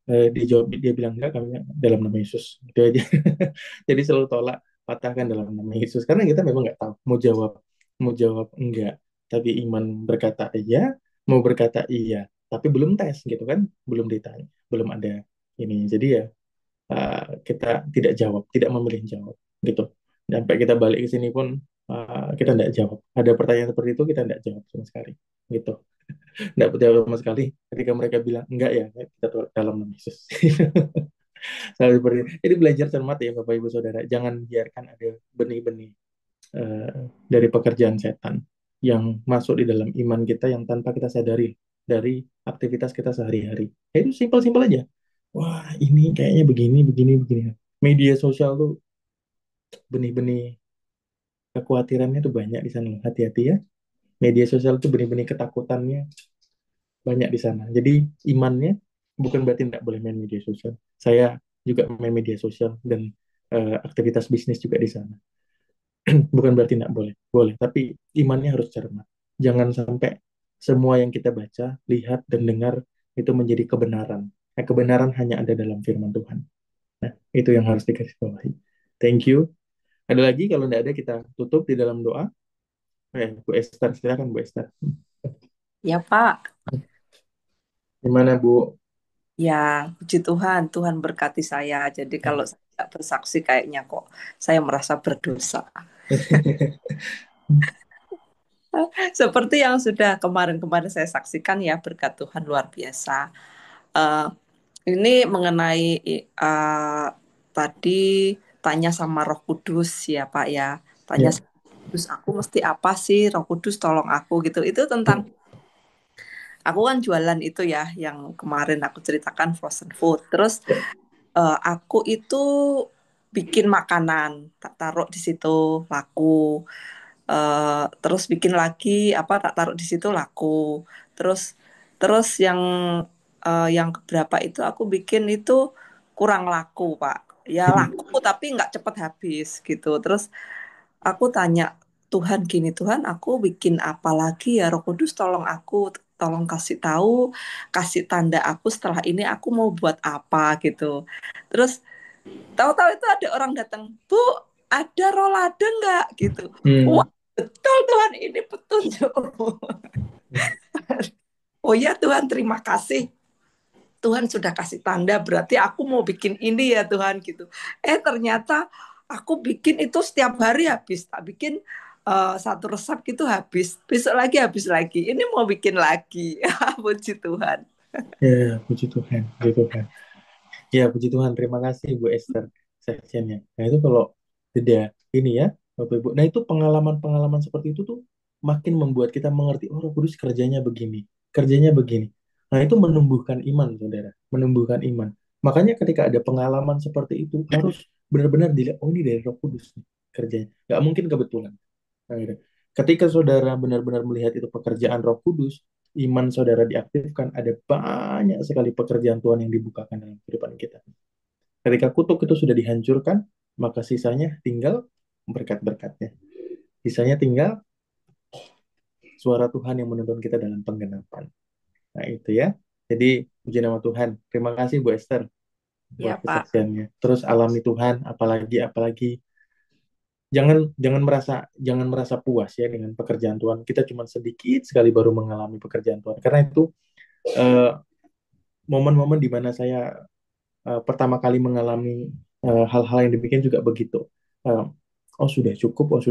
dijawab, dia bilang enggak, kami bilang, dalam nama Yesus. Gitu aja. Jadi selalu tolak, patahkan dalam nama Yesus. Karena kita memang nggak tahu, mau jawab enggak. Tapi iman berkata iya, mau berkata iya. Tapi belum tes gitu kan, belum ditanya, belum ada ini. Jadi ya kita tidak jawab, tidak memilih jawab gitu. Sampai kita balik ke sini pun kita tidak jawab. Ada pertanyaan seperti itu kita tidak jawab sama sekali gitu. Tidak jawab sama sekali. Ketika mereka bilang enggak ya, kita tolak dalam nama Yesus. Selalu seperti itu. Jadi belajar cermat ya Bapak Ibu Saudara. Jangan biarkan ada benih-benih dari pekerjaan setan yang masuk di dalam iman kita yang tanpa kita sadari dari aktivitas kita sehari-hari. Ya, itu simpel-simpel aja. Wah, ini kayaknya begini, begini, begini. Media sosial tuh benih-benih kekhawatirannya tuh banyak di sana. Hati-hati ya. Media sosial tuh benih-benih ketakutannya banyak di sana. Jadi imannya bukan berarti tidak boleh main media sosial. Saya juga main media sosial dan aktivitas bisnis juga di sana. Bukan berarti tidak boleh. Boleh, tapi imannya harus cermat. Jangan sampai semua yang kita baca, lihat, dan dengar itu menjadi kebenaran. Nah, kebenaran hanya ada dalam firman Tuhan. Nah, itu yang harus dikasih bawahi. Thank you. Ada lagi? Kalau tidak ada, kita tutup di dalam doa. Bu Esther, silakan Bu Esther. Ya Pak, Gimana Bu? ya puji Tuhan, Tuhan berkati saya. Jadi kalau saya tidak bersaksi kayaknya kok saya merasa berdosa. Seperti yang sudah kemarin-kemarin saya saksikan ya, berkat Tuhan luar biasa. Eh, ini mengenai tadi tanya sama Roh Kudus ya Pak ya. Tanya Ya. sama Roh Kudus, aku mesti apa sih? Roh Kudus tolong aku gitu. Itu tentang aku kan jualan itu ya, yang kemarin aku ceritakan frozen food. Terus aku itu bikin makanan, tak taruh di situ laku. Terus bikin lagi apa tak taruh di situ laku. Terus terus yang keberapa itu aku bikin itu kurang laku, Pak. Ya laku tapi nggak cepet habis gitu. Terus aku tanya Tuhan gini, Tuhan aku bikin apa lagi ya, Roh Kudus tolong aku, tolong kasih tahu, kasih tanda aku setelah ini aku mau buat apa gitu. Terus tahu-tahu itu ada orang datang, Bu, ada rolade nggak gitu. Wah, Hmm. betul Tuhan, ini petunjuk. Oh ya Tuhan, terima kasih. Tuhan sudah kasih tanda, berarti aku mau bikin ini ya Tuhan gitu. Ternyata aku bikin itu setiap hari habis. Tak bikin satu resep gitu habis. Besok lagi habis lagi. Ini mau bikin lagi. Puji Tuhan. Ya, puji Tuhan, puji Tuhan. Ya, puji Tuhan. Terima kasih Bu Esther seksiannya. Nah, itu kalau tidak ini ya, Bapak Ibu. Nah, itu pengalaman-pengalaman seperti itu tuh makin membuat kita mengerti, oh, Roh Kudus kerjanya begini, kerjanya begini. Nah, itu menumbuhkan iman, Saudara. Menumbuhkan iman. Makanya ketika ada pengalaman seperti itu, harus benar-benar dilihat, oh, ini dari Roh Kudus nih, kerjanya. Nggak mungkin kebetulan. Nah, gitu. Ketika saudara benar-benar melihat itu pekerjaan Roh Kudus, iman saudara diaktifkan, ada banyak sekali pekerjaan Tuhan yang dibukakan dalam kehidupan kita. Ketika kutuk itu sudah dihancurkan, maka sisanya tinggal berkat-berkatnya. Sisanya tinggal suara Tuhan yang menuntun kita dalam penggenapan. Nah, itu ya. Jadi, puji nama Tuhan. Terima kasih Bu Esther buat Ya Pak. kesaksiannya. Terus alami Tuhan, apalagi jangan merasa puas ya dengan pekerjaan Tuhan. Kita cuma sedikit sekali baru mengalami pekerjaan Tuhan. Karena itu eh, momen-momen di mana saya pertama kali mengalami hal-hal yang demikian juga begitu. Eh, oh sudah cukup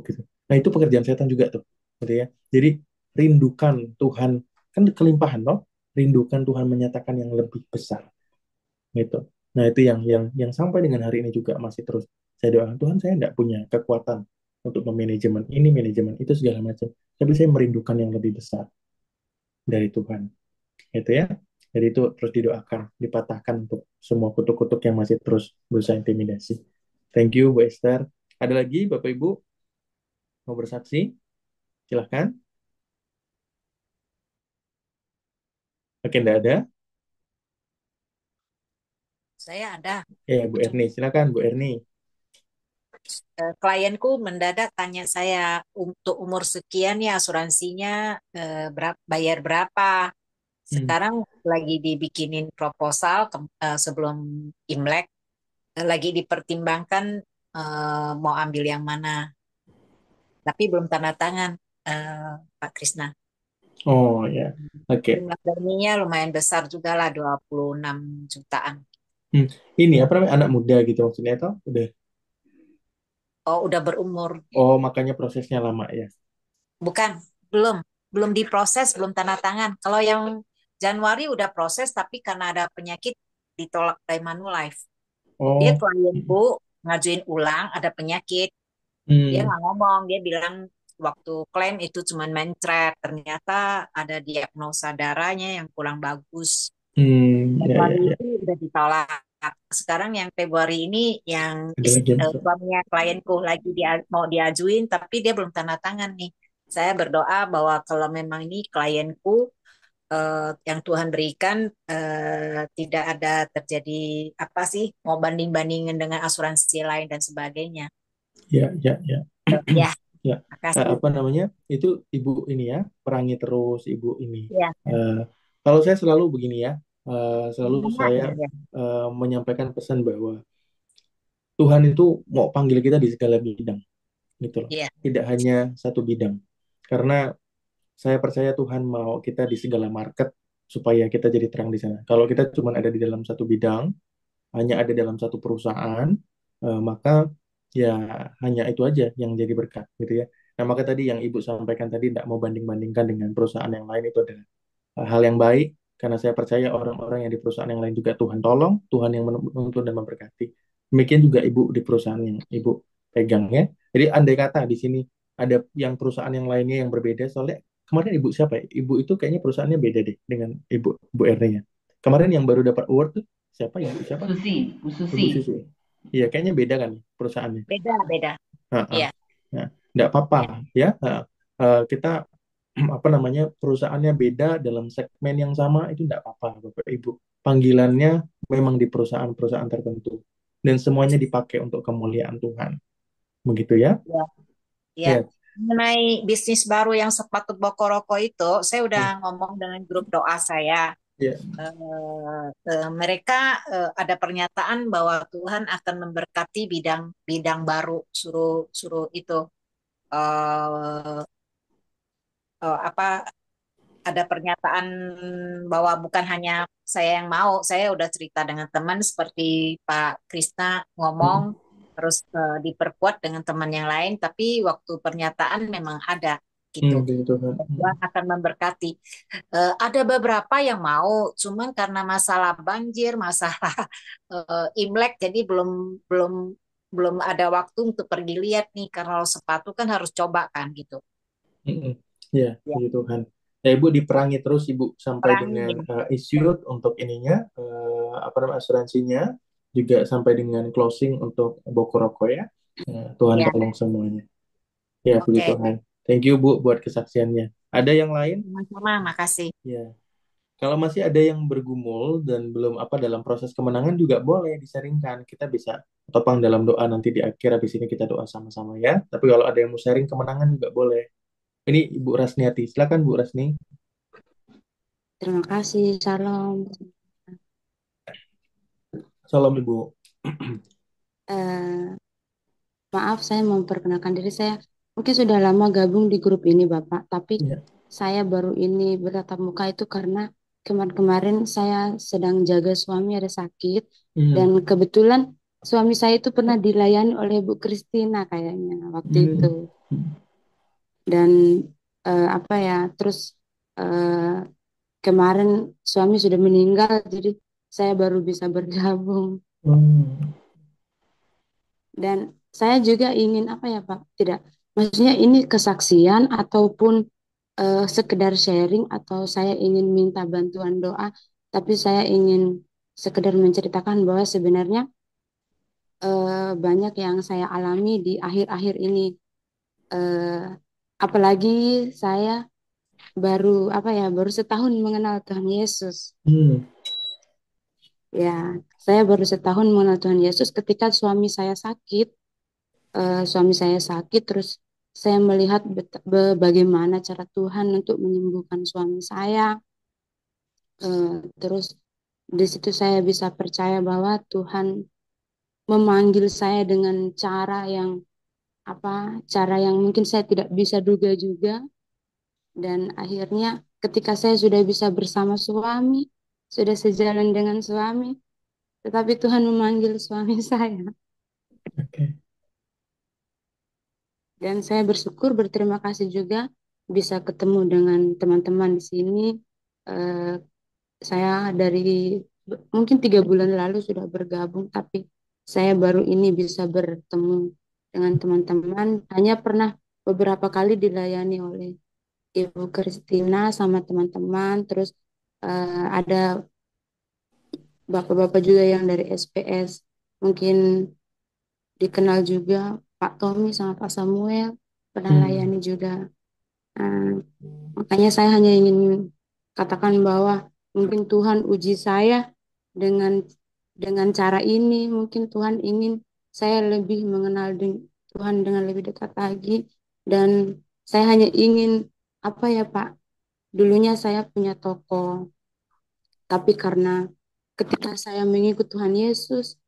gitu. Nah itu pekerjaan setan juga tuh, gitu ya. Jadi rindukan Tuhan, kan kelimpahan loh. Rindukan Tuhan menyatakan yang lebih besar gitu. Nah, itu yang sampai dengan hari ini juga masih terus saya doakan, Tuhan, saya tidak punya kekuatan untuk memanajemen ini, manajemen itu segala macam. Tapi saya merindukan yang lebih besar dari Tuhan. Itu ya. Jadi itu terus didoakan, dipatahkan untuk semua kutuk-kutuk yang masih terus berusaha intimidasi. Thank you Bu Esther. Ada lagi Bapak Ibu mau bersaksi? Silahkan. Oke, enggak ada. Saya ada. Ya, Bu Erni. Silakan, Bu Erni. Klienku mendadak tanya saya untuk umur sekian ya asuransinya bayar berapa. Hmm. Sekarang lagi dibikinin proposal sebelum Imlek, lagi dipertimbangkan mau ambil yang mana, tapi belum tanda tangan, Pak Krisna. Oh ya, oke. Jumlah preminya lumayan besar juga lah, 26 jutaan. Ini apa namanya anak muda gitu maksudnya itu udah. Oh, udah berumur. Oh, makanya prosesnya lama ya. Bukan, belum. Belum diproses, belum tanda tangan. Kalau yang Januari udah proses, tapi karena ada penyakit ditolak dari Manulife. Dia Oh. klienku ngajuin ulang, ada penyakit. Dia Hmm. nggak ngomong, dia bilang waktu klaim itu cuma mencret. Ternyata ada diagnosa darahnya yang kurang bagus. Ya, ya, Januari ya. itu udah ditolak. Sekarang yang Februari ini yang Ada lagi yang suaminya klienku lagi mau diajuin, tapi dia belum tanda tangan nih. Saya berdoa bahwa kalau memang ini klienku yang Tuhan berikan, tidak ada terjadi apa sih mau banding-bandingin dengan asuransi lain dan sebagainya. ya, ya, ya. Ya, Ya, makasih. apa namanya? Itu ibu ini ya, perangi terus ibu ini. Ya, Eh, kalau saya selalu begini ya, selalu gimana saya ya, ya. menyampaikan pesan bahwa Tuhan itu mau panggil kita di segala bidang, gitu loh. Ya, Tidak hanya satu bidang. Karena saya percaya Tuhan mau kita di segala market supaya kita jadi terang di sana. Kalau kita cuma ada di dalam satu bidang, hanya ada dalam satu perusahaan, maka ya hanya itu aja yang jadi berkat gitu ya. Nah, maka tadi yang Ibu sampaikan tadi tidak mau banding-bandingkan dengan perusahaan yang lain itu adalah hal yang baik karena saya percaya orang-orang yang di perusahaan yang lain juga Tuhan tolong, Tuhan yang menuntun dan memberkati. Demikian juga Ibu di perusahaan yang Ibu pegang ya. Jadi andai kata di sini ada yang perusahaan yang lainnya yang berbeda, soalnya kemarin Ibu siapa ya? Ibu itu kayaknya perusahaannya beda deh dengan Ibu Bu Erni-nya. Kemarin yang baru dapat award tuh siapa Ibu siapa? Susi, Bu Ibu Susi. Susi. Iya, kayaknya beda kan perusahaannya. beda. Heeh. Ya, Nah, nggak apa-apa ya. ya. Kita apa namanya perusahaannya beda dalam segmen yang sama itu nggak apa-apa, Bapak Ibu. Panggilannya memang di perusahaan-perusahaan tertentu dan semuanya dipakai untuk kemuliaan Tuhan. Begitu ya? Ya. Ya, Ya. mengenai bisnis baru yang sepatu Bokoroko itu, saya udah Hmm. ngomong dengan grup doa saya. Ya. Mereka ada pernyataan bahwa Tuhan akan memberkati bidang baru, suruh suruh itu eh, apa ada pernyataan bahwa bukan hanya saya yang mau, saya udah cerita dengan teman seperti Pak Krisna ngomong, Hmm. terus diperkuat dengan teman yang lain, tapi waktu pernyataan memang ada gitu. Puji Tuhan. Tuhan akan memberkati. Ada beberapa yang mau, cuman karena masalah banjir, masalah Imlek, jadi belum belum belum ada waktu untuk pergi lihat nih. Karena sepatu kan harus coba kan gitu. Hmm. Ya, Ya, puji Tuhan. Ya, Ibu diperangi terus Ibu sampai dengan perangi. issued untuk ininya apa namanya asuransinya juga sampai dengan closing untuk Bokoroko ya. Tuhan Ya, tolong semuanya. Ya, puji oke. Tuhan. Thank you Bu buat kesaksiannya. Ada yang lain? Sama-sama, makasih. Ya. Kalau masih ada yang bergumul dan belum apa dalam proses kemenangan juga boleh disaringkan. Kita bisa topang dalam doa nanti di akhir habis ini kita doa sama-sama ya. Tapi kalau ada yang mau sharing kemenangan juga boleh. Ini Ibu Rasniati. Silakan Bu Rasni. Terima kasih, Shalom. Salam Ibu. Eh, maaf, saya memperkenalkan diri saya. Mungkin sudah lama gabung di grup ini, Bapak. Tapi Ya. saya baru ini bertatap muka itu karena kemarin-kemarin saya sedang jaga suami ada sakit. Dan Hmm. kebetulan suami saya itu pernah dilayani oleh Bu Kristina kayaknya waktu itu. Hmm. Dan apa ya, terus eh, kemarin suami sudah meninggal, jadi saya baru bisa bergabung. Hmm. Dan saya juga ingin apa ya Pak? Tidak, maksudnya ini kesaksian ataupun sekedar sharing atau saya ingin minta bantuan doa, tapi saya ingin sekedar menceritakan bahwa sebenarnya banyak yang saya alami di akhir-akhir ini. Eh, apalagi saya baru apa ya, baru setahun mengenal Tuhan Yesus. Hmm. Ya, saya baru setahun mengenal Tuhan Yesus ketika suami saya sakit, terus saya melihat bagaimana cara Tuhan untuk menyembuhkan suami saya. Terus di situ saya bisa percaya bahwa Tuhan memanggil saya dengan cara yang mungkin saya tidak bisa duga juga. Dan akhirnya ketika saya sudah bisa bersama suami, sudah sejalan dengan suami, tetapi Tuhan memanggil suami saya. Oke. Dan saya bersyukur, berterima kasih juga bisa ketemu dengan teman-teman di sini. Eh, saya dari mungkin 3 bulan lalu sudah bergabung, tapi saya baru ini bisa bertemu dengan teman-teman. Hanya pernah beberapa kali dilayani oleh Ibu Kristina sama teman-teman. Terus ada bapak-bapak juga yang dari SPS. Mungkin dikenal juga Pak Tommy sama Pak Samuel. Pernah Hmm. layani juga. Nah, makanya saya hanya ingin katakan bahwa mungkin Tuhan uji saya dengan cara ini. Mungkin Tuhan ingin saya lebih mengenal Tuhan dengan lebih dekat lagi. Dan saya hanya ingin apa ya Pak, dulunya saya punya toko, tapi karena ketika saya mengikut Tuhan Yesus,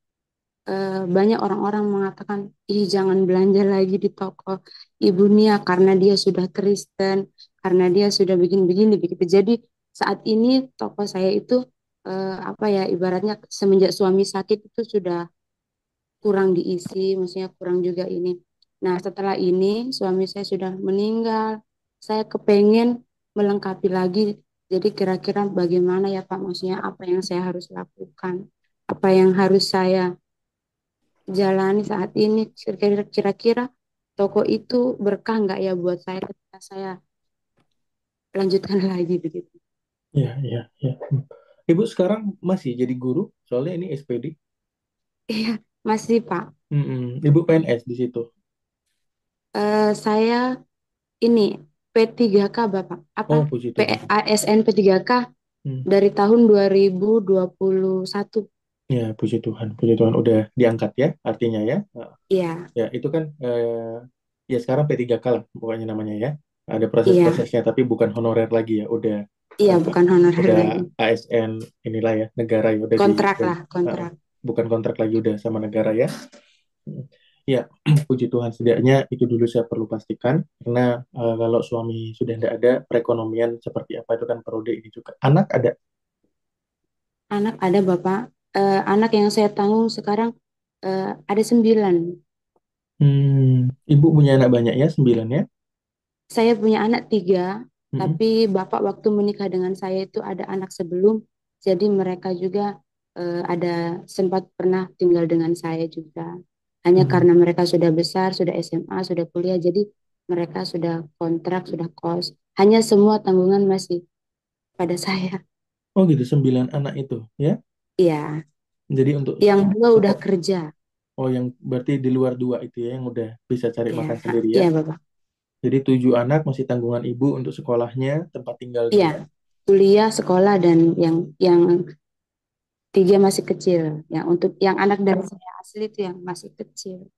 banyak orang-orang mengatakan, ih jangan belanja lagi di toko Ibu Nia karena dia sudah Kristen, karena dia sudah begini-begini begitu. Jadi saat ini toko saya itu apa ya, ibaratnya semenjak suami sakit itu sudah kurang diisi, maksudnya kurang juga ini. Nah setelah ini suami saya sudah meninggal, saya kepengen melengkapi lagi. Jadi kira-kira bagaimana ya Pak, maksudnya apa yang saya harus lakukan, apa yang harus saya jalani saat ini, kira-kira toko itu berkah nggak ya buat saya ketika saya lanjutkan lagi begitu. Ya, ya, ya. Ibu sekarang masih jadi guru, soalnya ini SPD. Iya, masih Pak. Ibu PNS di situ. Saya ini P3K Bapak. Apa? Oh, puji Tuhan. ASN P3K Hmm. dari tahun 2021. Ya, puji Tuhan, puji Tuhan udah diangkat ya, artinya ya. Iya, Ya, itu kan ya sekarang P3K lah pokoknya namanya ya. Ada iya, proses-prosesnya tapi bukan honorer lagi ya, iya eh, bukan honorer udah lagi. ASN inilah ya, negara ya udah Kontrak udah, lah, eh, kontrak. bukan kontrak lagi udah sama negara ya. Hmm. Ya, puji Tuhan setidaknya itu dulu saya perlu pastikan karena kalau suami sudah tidak ada, perekonomian seperti apa itu kan periode ini juga. Anak ada. Anak ada Bapak. Anak yang saya tanggung sekarang ada 9. Ibu punya anak banyak ya, 9 ya. Saya punya anak 3, Mm-mm. tapi bapak waktu menikah dengan saya itu ada anak sebelum, jadi mereka juga ada sempat pernah tinggal dengan saya juga. Hanya Hmm. karena mereka sudah besar, sudah SMA, sudah kuliah, jadi mereka sudah kontrak, sudah kos. Hanya semua tanggungan masih pada saya. Oh gitu, 9 anak itu ya. Iya, Jadi untuk yang 2 udah sekolah, kerja. oh yang berarti di luar 2 itu ya, yang udah bisa cari Iya, makan sendiri ya. iya bapak. Jadi 7 anak masih tanggungan ibu untuk sekolahnya, tempat tinggal Iya, dia. kuliah, sekolah, dan yang 3 masih kecil. Yang untuk yang anak dari saya asli itu yang masih kecil.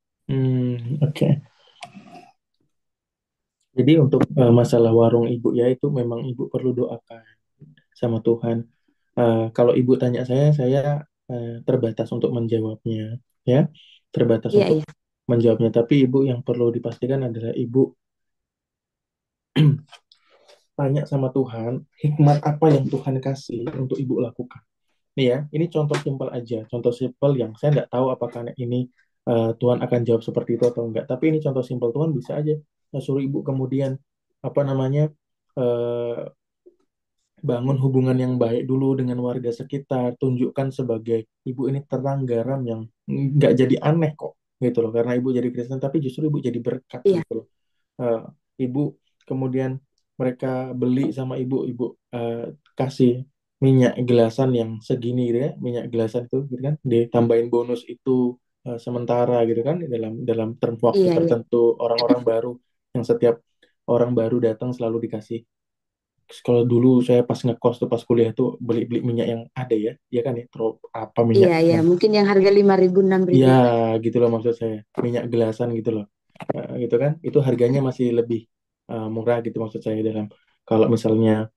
Oke. Jadi untuk masalah warung ibu ya itu memang ibu perlu doakan sama Tuhan. Kalau ibu tanya saya terbatas untuk menjawabnya, ya, terbatas Iya, untuk iya. menjawabnya. Tapi ibu yang perlu dipastikan adalah ibu tanya sama Tuhan, hikmat apa yang Tuhan kasih untuk ibu lakukan. Nih ya, ini contoh simpel aja, contoh simpel yang saya nggak tahu apakah ini Tuhan akan jawab seperti itu atau enggak. Tapi ini contoh simpel, Tuhan bisa aja suruh ibu kemudian apa namanya eh, bangun hubungan yang baik dulu dengan warga sekitar, tunjukkan sebagai ibu ini terang garam yang nggak jadi aneh kok, gitu loh. Karena ibu jadi Kristen, tapi justru ibu jadi berkat Iya, gitu loh. Eh, Ibu kemudian mereka beli sama ibu, ibu kasih minyak gelasan yang segini gitu ya, minyak gelasan itu gitu kan, ditambahin bonus itu sementara gitu kan, dalam dalam term waktu iya, iya. tertentu orang-orang baru yang setiap orang baru datang selalu dikasih. Kalau dulu saya pas ngekos tuh pas kuliah tuh beli-beli minyak yang ada ya, ya kan ya, apa minyak Iya, iya. yang Mungkin yang harga 5.000, 6.000 ya itu. gitu loh maksud saya, minyak gelasan gitu loh. Gitu kan, itu harganya masih lebih murah gitu maksud saya dalam kalau misalnya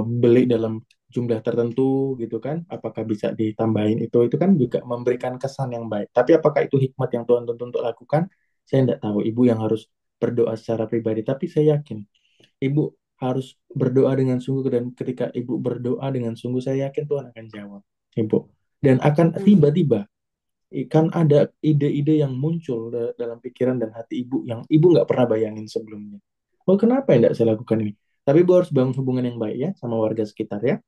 beli dalam jumlah tertentu gitu kan, apakah bisa ditambahin itu kan juga memberikan kesan yang baik. Tapi apakah itu hikmat yang Tuhan tuntut untuk lakukan? Saya tidak tahu. Ibu yang harus berdoa secara pribadi. Tapi saya yakin ibu harus berdoa dengan sungguh dan ketika ibu berdoa dengan sungguh, saya yakin Tuhan akan jawab, ibu. Dan akan Hmm. tiba-tiba kan ada ide-ide yang muncul dalam pikiran dan hati ibu yang ibu nggak pernah bayangin sebelumnya. Oh, kenapa ya tidak saya lakukan ini? Tapi ibu harus bangun hubungan yang baik ya sama warga sekitar ya.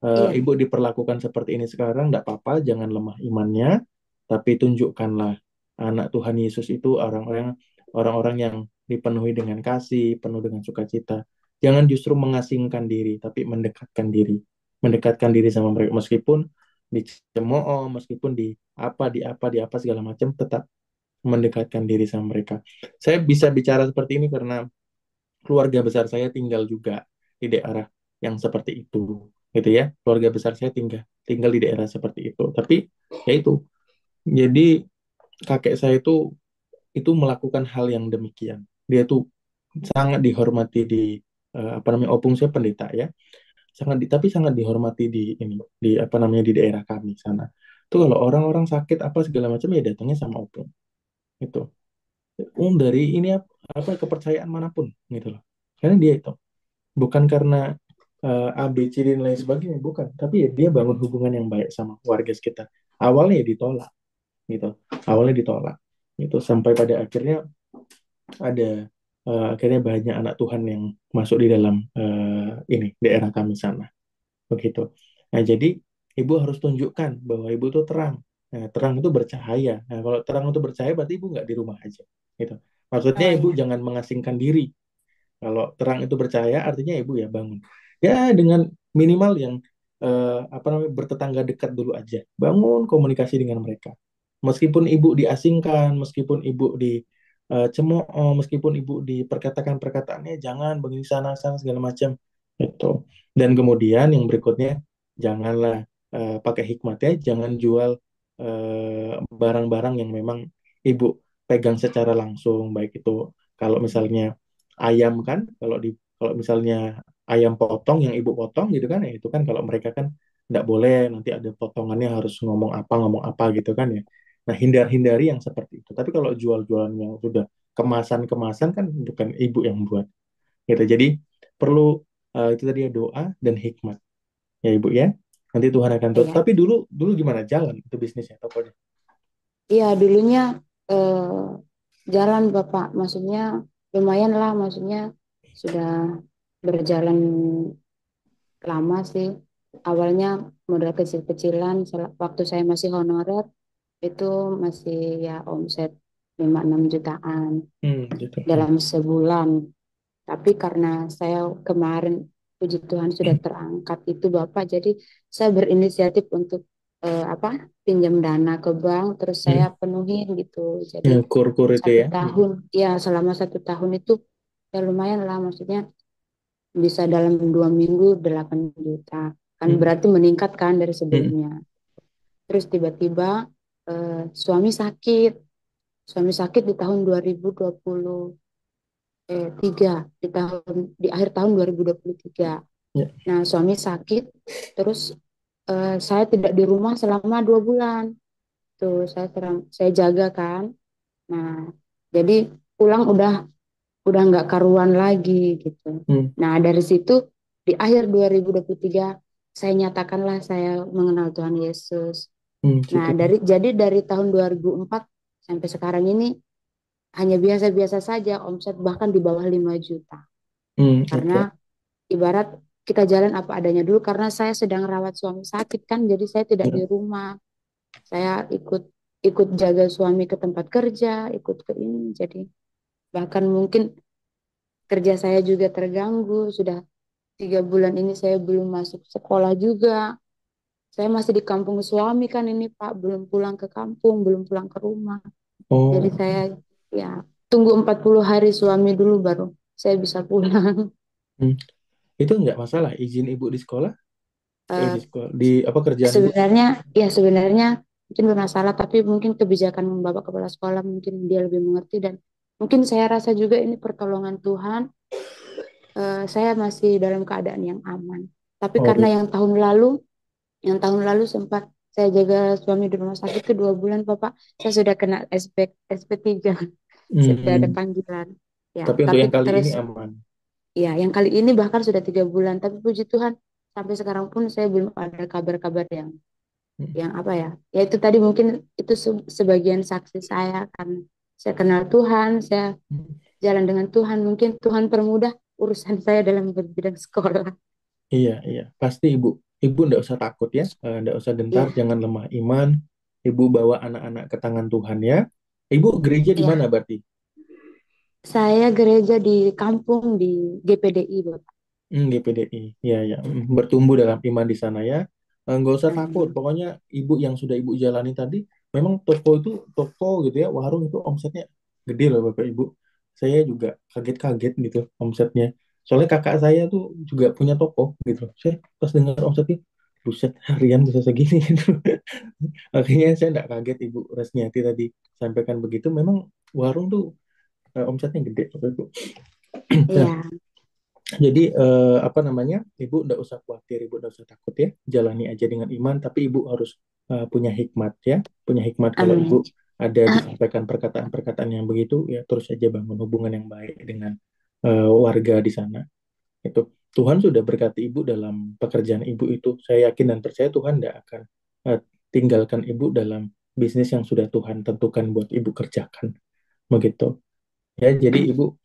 Iya. Ibu diperlakukan seperti ini sekarang, tidak apa-apa, jangan lemah imannya, tapi tunjukkanlah anak Tuhan Yesus itu orang-orang yang dipenuhi dengan kasih, penuh dengan sukacita. Jangan justru mengasingkan diri, tapi mendekatkan diri sama mereka, meskipun dicemooh, meskipun di apa segala macam, tetap mendekatkan diri sama mereka. Saya bisa bicara seperti ini karena keluarga besar saya tinggal juga di daerah yang seperti itu, gitu ya. Keluarga besar saya tinggal tinggal di daerah seperti itu. Tapi ya itu, jadi kakek saya itu melakukan hal yang demikian. Dia tuh sangat dihormati di apa namanya, opung saya pendeta ya, tapi sangat dihormati di apa namanya, di daerah kami sana. Itu kalau orang-orang sakit apa segala macam ya datangnya sama opung itu. Dari ini apa kepercayaan manapun gitu loh. Karena dia itu bukan karena A, B, C, dan lain sebagainya, bukan. Tapi ya dia bangun hubungan yang baik sama warga sekitar. Awalnya ya ditolak, gitu. Awalnya ditolak. Itu sampai pada akhirnya ada akhirnya banyak anak Tuhan yang masuk di dalam ini daerah kami sana. Begitu. Nah, jadi ibu harus tunjukkan bahwa ibu itu terang. Nah, terang itu bercahaya. Nah, kalau terang itu bercahaya berarti ibu nggak di rumah aja. Gitu. Maksudnya Oh ibu iya. jangan mengasingkan diri. Kalau terang itu percaya, artinya ibu ya bangun. Ya dengan minimal yang apa namanya, bertetangga dekat dulu aja. Bangun komunikasi dengan mereka. Meskipun ibu diasingkan, meskipun ibu dicemooh, meskipun ibu diperkatakan perkataannya jangan begini sana sana segala macam itu. Dan kemudian yang berikutnya, janganlah pakai hikmatnya, jangan jual barang-barang yang memang ibu pegang secara langsung, baik itu kalau misalnya ayam kan, kalau misalnya ayam potong yang ibu potong gitu kan, ya itu kan kalau mereka kan tidak boleh, nanti ada potongannya harus ngomong apa gitu kan ya. Nah, hindari yang seperti itu. Tapi kalau jual-jualan yang sudah kemasan-kemasan kan bukan ibu yang buat gitu. Jadi perlu itu tadi ya, doa dan hikmat ya ibu ya. Nanti Tuhan akan tutup. Iya. Tapi dulu dulu gimana jalan itu bisnisnya tokonya? Iya, dulunya eh, jalan Bapak. Maksudnya lumayan lah, maksudnya sudah berjalan lama sih. Awalnya modal kecil-kecilan, waktu saya masih honorer, itu masih ya omset 5-6 jutaan Gitu. dalam sebulan. Tapi karena saya kemarin puji Tuhan sudah terangkat itu Bapak, jadi saya berinisiatif untuk apa, pinjam dana ke bank, terus saya Hmm. penuhin gitu. Yang Jadi kur-kur itu satu ya. tahun, ya selama 1 tahun itu ya lumayan lah, maksudnya bisa dalam 2 minggu 8 juta. Kan Hmm. berarti meningkat kan dari Hmm. sebelumnya. Terus tiba-tiba suami sakit. Suami sakit di tahun 2023, di akhir tahun 2023. Ya. Nah, suami sakit, terus saya tidak di rumah selama 2 bulan. Tuh, saya jaga kan. Nah, jadi pulang udah nggak karuan lagi gitu. Hmm. Nah, dari situ di akhir 2023 saya nyatakanlah saya mengenal Tuhan Yesus. Gitu. Nah, dari tahun 2004 sampai sekarang ini hanya biasa-biasa saja, omset bahkan di bawah 5 juta. Oke. Karena ibarat kita jalan apa adanya dulu, karena saya sedang rawat suami sakit kan, jadi saya tidak Ya. di rumah. Saya ikut ikut jaga suami ke tempat kerja, ikut ke ini. Jadi bahkan mungkin kerja saya juga terganggu. Sudah 3 bulan ini saya belum masuk sekolah juga. Saya masih di kampung suami kan ini Pak, belum pulang ke kampung, belum pulang ke rumah. Jadi Oh, saya ya tunggu 40 hari suami dulu baru saya bisa pulang. Hmm. Itu nggak masalah izin ibu di sekolah, Eh, di sekolah, di apa kerjaan ibu? sebenarnya ya sebenarnya mungkin bermasalah, tapi mungkin kebijakan Bapak Kepala Sekolah mungkin dia lebih mengerti, dan mungkin saya rasa juga ini pertolongan Tuhan. Saya masih dalam keadaan yang aman. Tapi Oh karena iya. yang tahun lalu sempat saya jaga suami di rumah sakit itu 2 bulan, Bapak, saya sudah kena SP3, sudah ada Hmm. panggilan. Ya, Tapi untuk tapi yang kali terus ini aman. ya yang kali ini bahkan sudah 3 bulan. Tapi puji Tuhan sampai sekarang pun saya belum ada kabar-kabar Hmm. yang apa ya. Ya itu tadi mungkin itu sebagian saksi saya kan. Saya kenal Tuhan, saya Hmm. jalan dengan Tuhan. Mungkin Tuhan permudah urusan saya dalam bidang sekolah. Iya, iya. Pasti ibu. Ibu nggak usah takut ya. Nggak usah gentar. Iya, Jangan lemah iman. Ibu bawa anak-anak ke tangan Tuhan ya. Ibu gereja di mana iya. berarti? Saya gereja di kampung di GPDI, Bapak. GPDI. Ya, ya. Bertumbuh dalam iman di sana ya. Nggak usah takut. Amin. Pokoknya ibu yang sudah ibu jalani tadi, memang toko itu, toko gitu ya, warung itu omsetnya gede loh Bapak Ibu. Saya juga kaget-kaget gitu omsetnya. Soalnya kakak saya tuh juga punya toko gitu. Saya pas dengar omsetnya, buset harian bisa segini gitu. Akhirnya saya nggak kaget Ibu Resniati tadi sampaikan begitu. Memang warung tuh omsetnya gede Bapak Ibu. Nah, Iya, jadi apa namanya, ibu nggak usah khawatir, ibu nggak usah takut ya, jalani aja dengan iman. Tapi ibu harus punya hikmat ya, punya hikmat kalau ibu amin. ada disampaikan perkataan-perkataan yang begitu ya, terus aja bangun hubungan yang baik dengan warga di sana. Itu Tuhan sudah berkati ibu dalam pekerjaan ibu itu. Saya yakin dan percaya Tuhan tidak akan eh, tinggalkan ibu dalam bisnis yang sudah Tuhan tentukan buat ibu kerjakan. Begitu. Ya, jadi ibu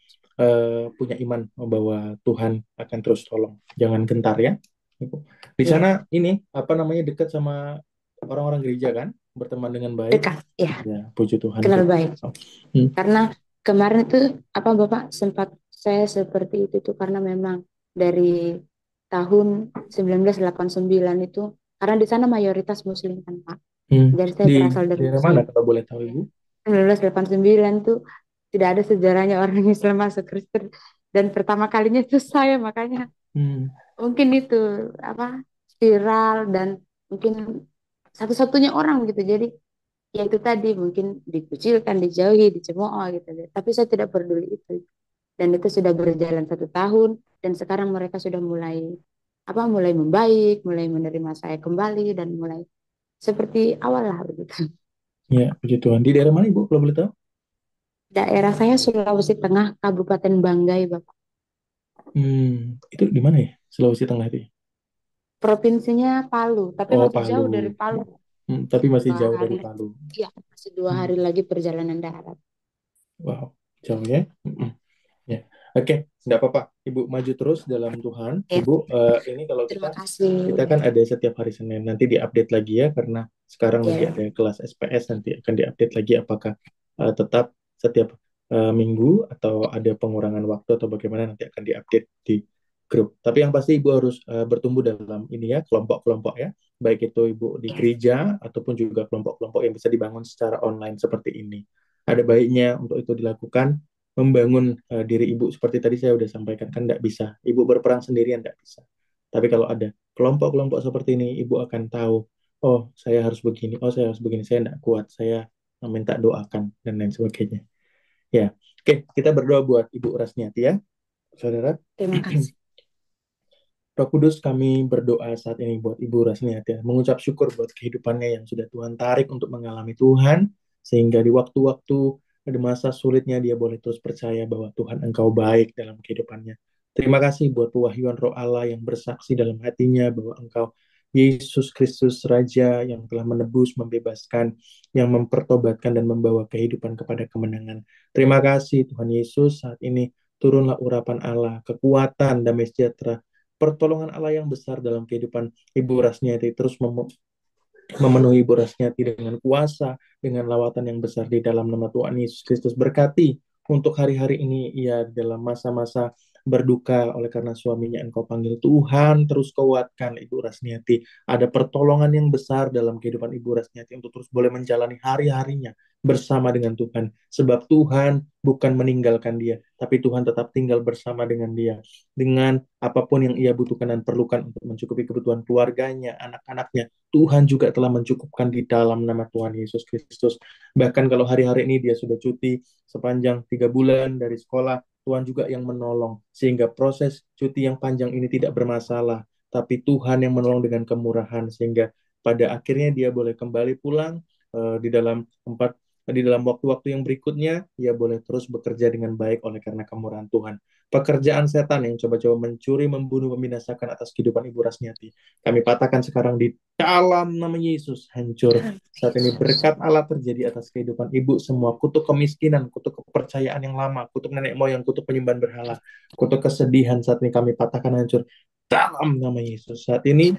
punya iman bahwa Tuhan akan terus tolong. Jangan gentar ya. Ibu. Di sana Iya, ini apa namanya dekat sama orang-orang gereja kan, berteman dengan baik. dekat. Ya, Ya, puji Tuhan kenal itu. baik. Hmm. Karena kemarin itu apa Bapak sempat saya seperti itu tuh karena memang dari tahun 1989 itu, karena di sana mayoritas Muslim kan Pak. Hmm. Dari saya Di berasal dari daerah mana Muslim. kalau boleh tahu Ibu? 1989 tuh tidak ada sejarahnya orang Islam masuk Kristen, dan pertama kalinya itu saya, makanya Hmm. mungkin itu apa viral, dan mungkin satu-satunya orang gitu. Jadi ya itu tadi mungkin dikucilkan, dijauhi, dicemooh gitu. Tapi saya tidak peduli itu. Dan itu sudah berjalan 1 tahun, dan sekarang mereka sudah mulai membaik, mulai menerima saya kembali, dan mulai seperti awal lah begitu. Ya, puji Tuhan. Di daerah mana Ibu kalau boleh tahu? Daerah saya Sulawesi Tengah, Kabupaten Banggai, Bapak. Itu di mana ya? Sulawesi Tengah itu ya? Provinsinya Palu, tapi Oh, masih Palu. jauh dari Palu. Tapi masih dua jauh hari dari Palu. ya masih dua Hmm. hari lagi perjalanan darat. Wow, jauh ya. Ya, oke, nggak apa-apa. Ibu maju terus dalam Tuhan. Ya, Ibu, ini kalau kita terima kasih. kita kan ada setiap hari Senin. Nanti diupdate lagi ya, karena sekarang lagi Ya, ada kelas SPS. Nanti akan diupdate lagi apakah tetap setiap minggu atau ada pengurangan waktu atau bagaimana, nanti akan diupdate di grup. Tapi yang pasti Ibu harus bertumbuh dalam ini ya, kelompok-kelompok ya. Baik itu Ibu di ya, gereja ataupun juga kelompok-kelompok yang bisa dibangun secara online seperti ini. Ada baiknya untuk itu dilakukan, membangun diri ibu seperti tadi saya udah sampaikan kan nggak bisa ibu berperang sendirian, nggak bisa. Tapi kalau ada kelompok-kelompok seperti ini, ibu akan tahu, oh saya harus begini, oh saya harus begini, saya nggak kuat, saya minta doakan dan lain sebagainya. Ya, oke, kita berdoa buat Ibu Rasniati ya, saudara. terima kasih. Roh Kudus, kami berdoa saat ini buat Ibu Rasniati, mengucap syukur buat kehidupannya yang sudah Tuhan tarik untuk mengalami Tuhan, sehingga di waktu-waktu, di masa sulitnya dia boleh terus percaya bahwa Tuhan Engkau baik dalam kehidupannya. Terima kasih buat pewahyuan Roh Allah yang bersaksi dalam hatinya bahwa Engkau Yesus Kristus Raja yang telah menebus, membebaskan, yang mempertobatkan dan membawa kehidupan kepada kemenangan. Terima kasih Tuhan Yesus, saat ini turunlah urapan Allah, kekuatan, damai sejahtera, pertolongan Allah yang besar dalam kehidupan Ibu Rasniati, terus memenuhi Ibu Rasniati dengan kuasa, dengan lawatan yang besar di dalam nama Tuhan Yesus Kristus. Berkati untuk hari-hari ini ia dalam masa-masa berduka oleh karena suaminya engkau panggil. Tuhan terus kuatkan Ibu Rasniati. Ada pertolongan yang besar dalam kehidupan Ibu Rasniati untuk terus boleh menjalani hari-harinya bersama dengan Tuhan. Sebab Tuhan bukan meninggalkan dia, tapi Tuhan tetap tinggal bersama dengan dia. Dengan apapun yang ia butuhkan dan perlukan untuk mencukupi kebutuhan keluarganya, anak-anaknya, Tuhan juga telah mencukupkan di dalam nama Tuhan Yesus Kristus. Bahkan kalau hari-hari ini dia sudah cuti sepanjang 3 bulan dari sekolah, Tuhan juga yang menolong. Sehingga proses cuti yang panjang ini tidak bermasalah. Tapi Tuhan yang menolong dengan kemurahan. Sehingga pada akhirnya dia boleh kembali pulang di dalam waktu-waktu yang berikutnya, ia boleh terus bekerja dengan baik oleh karena kemurahan Tuhan. Pekerjaan setan yang coba-coba mencuri, membunuh, membinasakan atas kehidupan Ibu Rasniati, kami patahkan sekarang di dalam nama Yesus, hancur. Saat ini berkat Allah terjadi atas kehidupan Ibu semua. Kutuk kemiskinan, kutuk kepercayaan yang lama, kutuk nenek moyang, kutuk penyembahan berhala, kutuk kesedihan, saat ini kami patahkan hancur dalam nama Yesus. Saat ini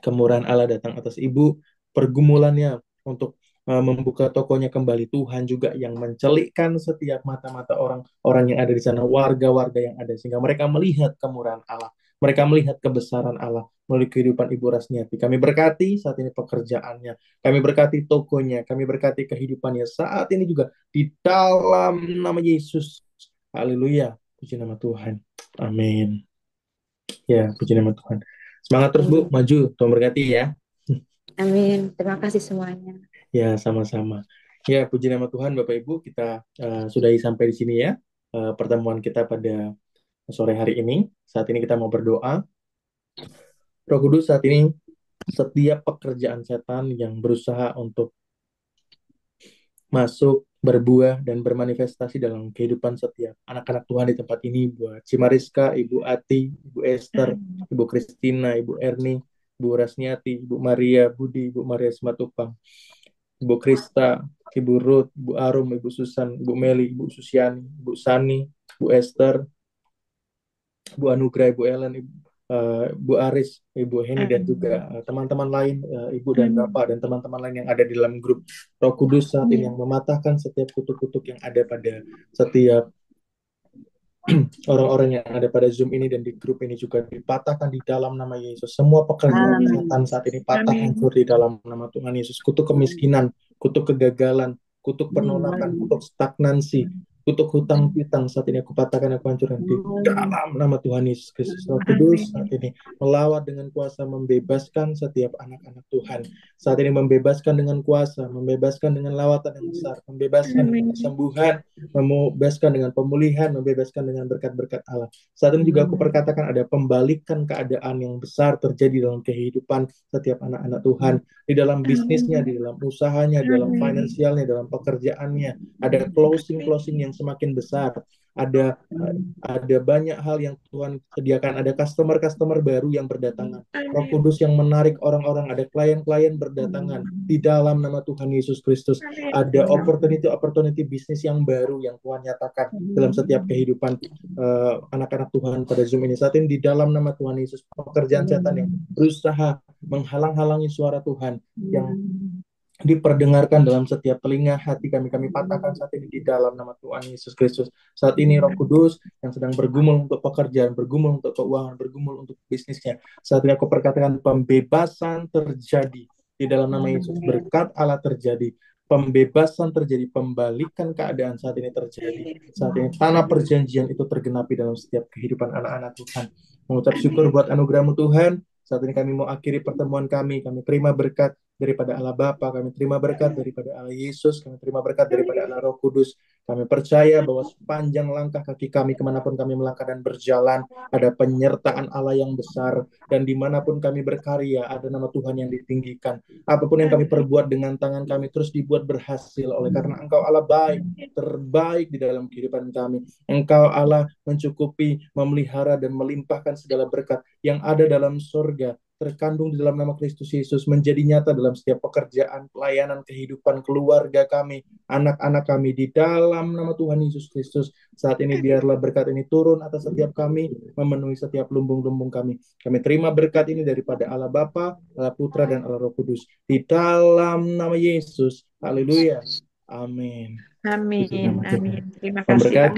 kemurahan Allah datang atas Ibu, pergumulannya untuk membuka tokonya kembali. Tuhan juga yang mencelikkan setiap mata-mata orang-orang yang ada di sana, warga-warga yang ada, sehingga mereka melihat kemurahan Allah, mereka melihat kebesaran Allah melalui kehidupan Ibu Rasniati. Kami berkati saat ini pekerjaannya, kami berkati tokonya, kami berkati kehidupannya saat ini juga di dalam nama Yesus. Haleluya, puji nama Tuhan. Amin. Ya, puji nama Tuhan. Semangat terus Bu, maju. Tuhan berkati ya. Amin. Terima kasih semuanya. Ya, sama-sama. Ya, puji nama Tuhan Bapak Ibu, kita sudahi sampai di sini ya pertemuan kita pada sore hari ini. Saat ini kita mau berdoa. Roh Kudus, saat ini setiap pekerjaan setan yang berusaha untuk masuk, berbuah, dan bermanifestasi dalam kehidupan setiap anak-anak Tuhan di tempat ini, buat Cimariska, Ibu Ati, Ibu Esther, Ibu Kristina, Ibu Erni, Ibu Rasniati, Ibu Maria Budi, Ibu Maria Simatupang, Ibu Krista, Ibu Ruth, Ibu Arum, Ibu Susan, Ibu Meli, Ibu Susiani, Ibu Sani, Ibu Esther, Ibu Anugrah, Ibu Ellen, Ibu Aris, Ibu Heni, dan juga teman-teman lain, Ibu dan Bapak, dan teman-teman lain yang ada di dalam grup Roh Kudus saat ini, yang mematahkan setiap kutuk-kutuk yang ada pada setiap orang-orang yang ada pada Zoom ini dan di grup ini juga dipatahkan di dalam nama Yesus. Semua pekerjaan setan saat ini patah hancur di dalam nama Tuhan Yesus. Kutuk kemiskinan, kutuk kegagalan, kutuk penolakan, kutuk stagnansi, kutuk hutang piutang saat ini aku patahkan, aku hancurkan di dalam nama Tuhan Yesus Kristus. Roh Kudus saat ini melawat dengan kuasa, membebaskan setiap anak-anak Tuhan. Saat ini membebaskan dengan kuasa, membebaskan dengan lawatan yang besar, membebaskan dengan kesembuhan, membebaskan dengan pemulihan, membebaskan dengan berkat-berkat Allah. Saat ini juga aku perkatakan ada pembalikan keadaan yang besar terjadi dalam kehidupan setiap anak-anak Tuhan, di dalam bisnisnya, di dalam usahanya, di dalam finansialnya, dalam pekerjaannya. Ada closing yang semakin besar. Ada banyak hal yang Tuhan sediakan. Ada customer baru yang berdatangan. Roh Kudus yang menarik orang-orang. Ada klien-klien berdatangan di dalam nama Tuhan Yesus Kristus. Ada opportunity bisnis yang baru yang Tuhan nyatakan dalam setiap kehidupan anak-anak Tuhan pada Zoom ini. Saat ini di dalam nama Tuhan Yesus, pekerjaan setan yang berusaha menghalang-halangi suara Tuhan yang diperdengarkan dalam setiap telinga hati kami patahkan saat ini di dalam nama Tuhan Yesus Kristus. Saat ini Roh Kudus yang sedang bergumul untuk pekerjaan, bergumul untuk keuangan, bergumul untuk bisnisnya, saat ini aku perkatakan pembebasan terjadi di dalam nama Yesus. Berkat Allah terjadi, pembebasan terjadi, pembalikan keadaan saat ini terjadi. Saat ini tanah perjanjian itu tergenapi dalam setiap kehidupan anak-anak Tuhan. Mengucap syukur buat anugerah-Mu Tuhan. Saat ini kami mau akhiri pertemuan kami terima berkat daripada Allah Bapa, kami terima berkat daripada Allah Yesus, kami terima berkat daripada Allah Roh Kudus. Kami percaya bahwa sepanjang langkah kaki kami, kemanapun kami melangkah dan berjalan, ada penyertaan Allah yang besar, dan dimanapun kami berkarya, ada nama Tuhan yang ditinggikan. Apapun yang kami perbuat dengan tangan kami terus dibuat berhasil, oleh karena Engkau Allah baik, terbaik di dalam kehidupan kami. Engkau Allah mencukupi, memelihara, dan melimpahkan segala berkat yang ada dalam surga, terkandung di dalam nama Kristus Yesus, menjadi nyata dalam setiap pekerjaan, pelayanan, kehidupan, keluarga kami, anak-anak kami, di dalam nama Tuhan Yesus Kristus. Saat ini biarlah berkat ini turun atas setiap kami, memenuhi setiap lumbung-lumbung kami. Kami terima berkat ini daripada Allah Bapa, Allah Putra, dan Allah Roh Kudus, di dalam nama Yesus. Haleluya. Amin. Amin. Amin. Terima kasih. Memberkati.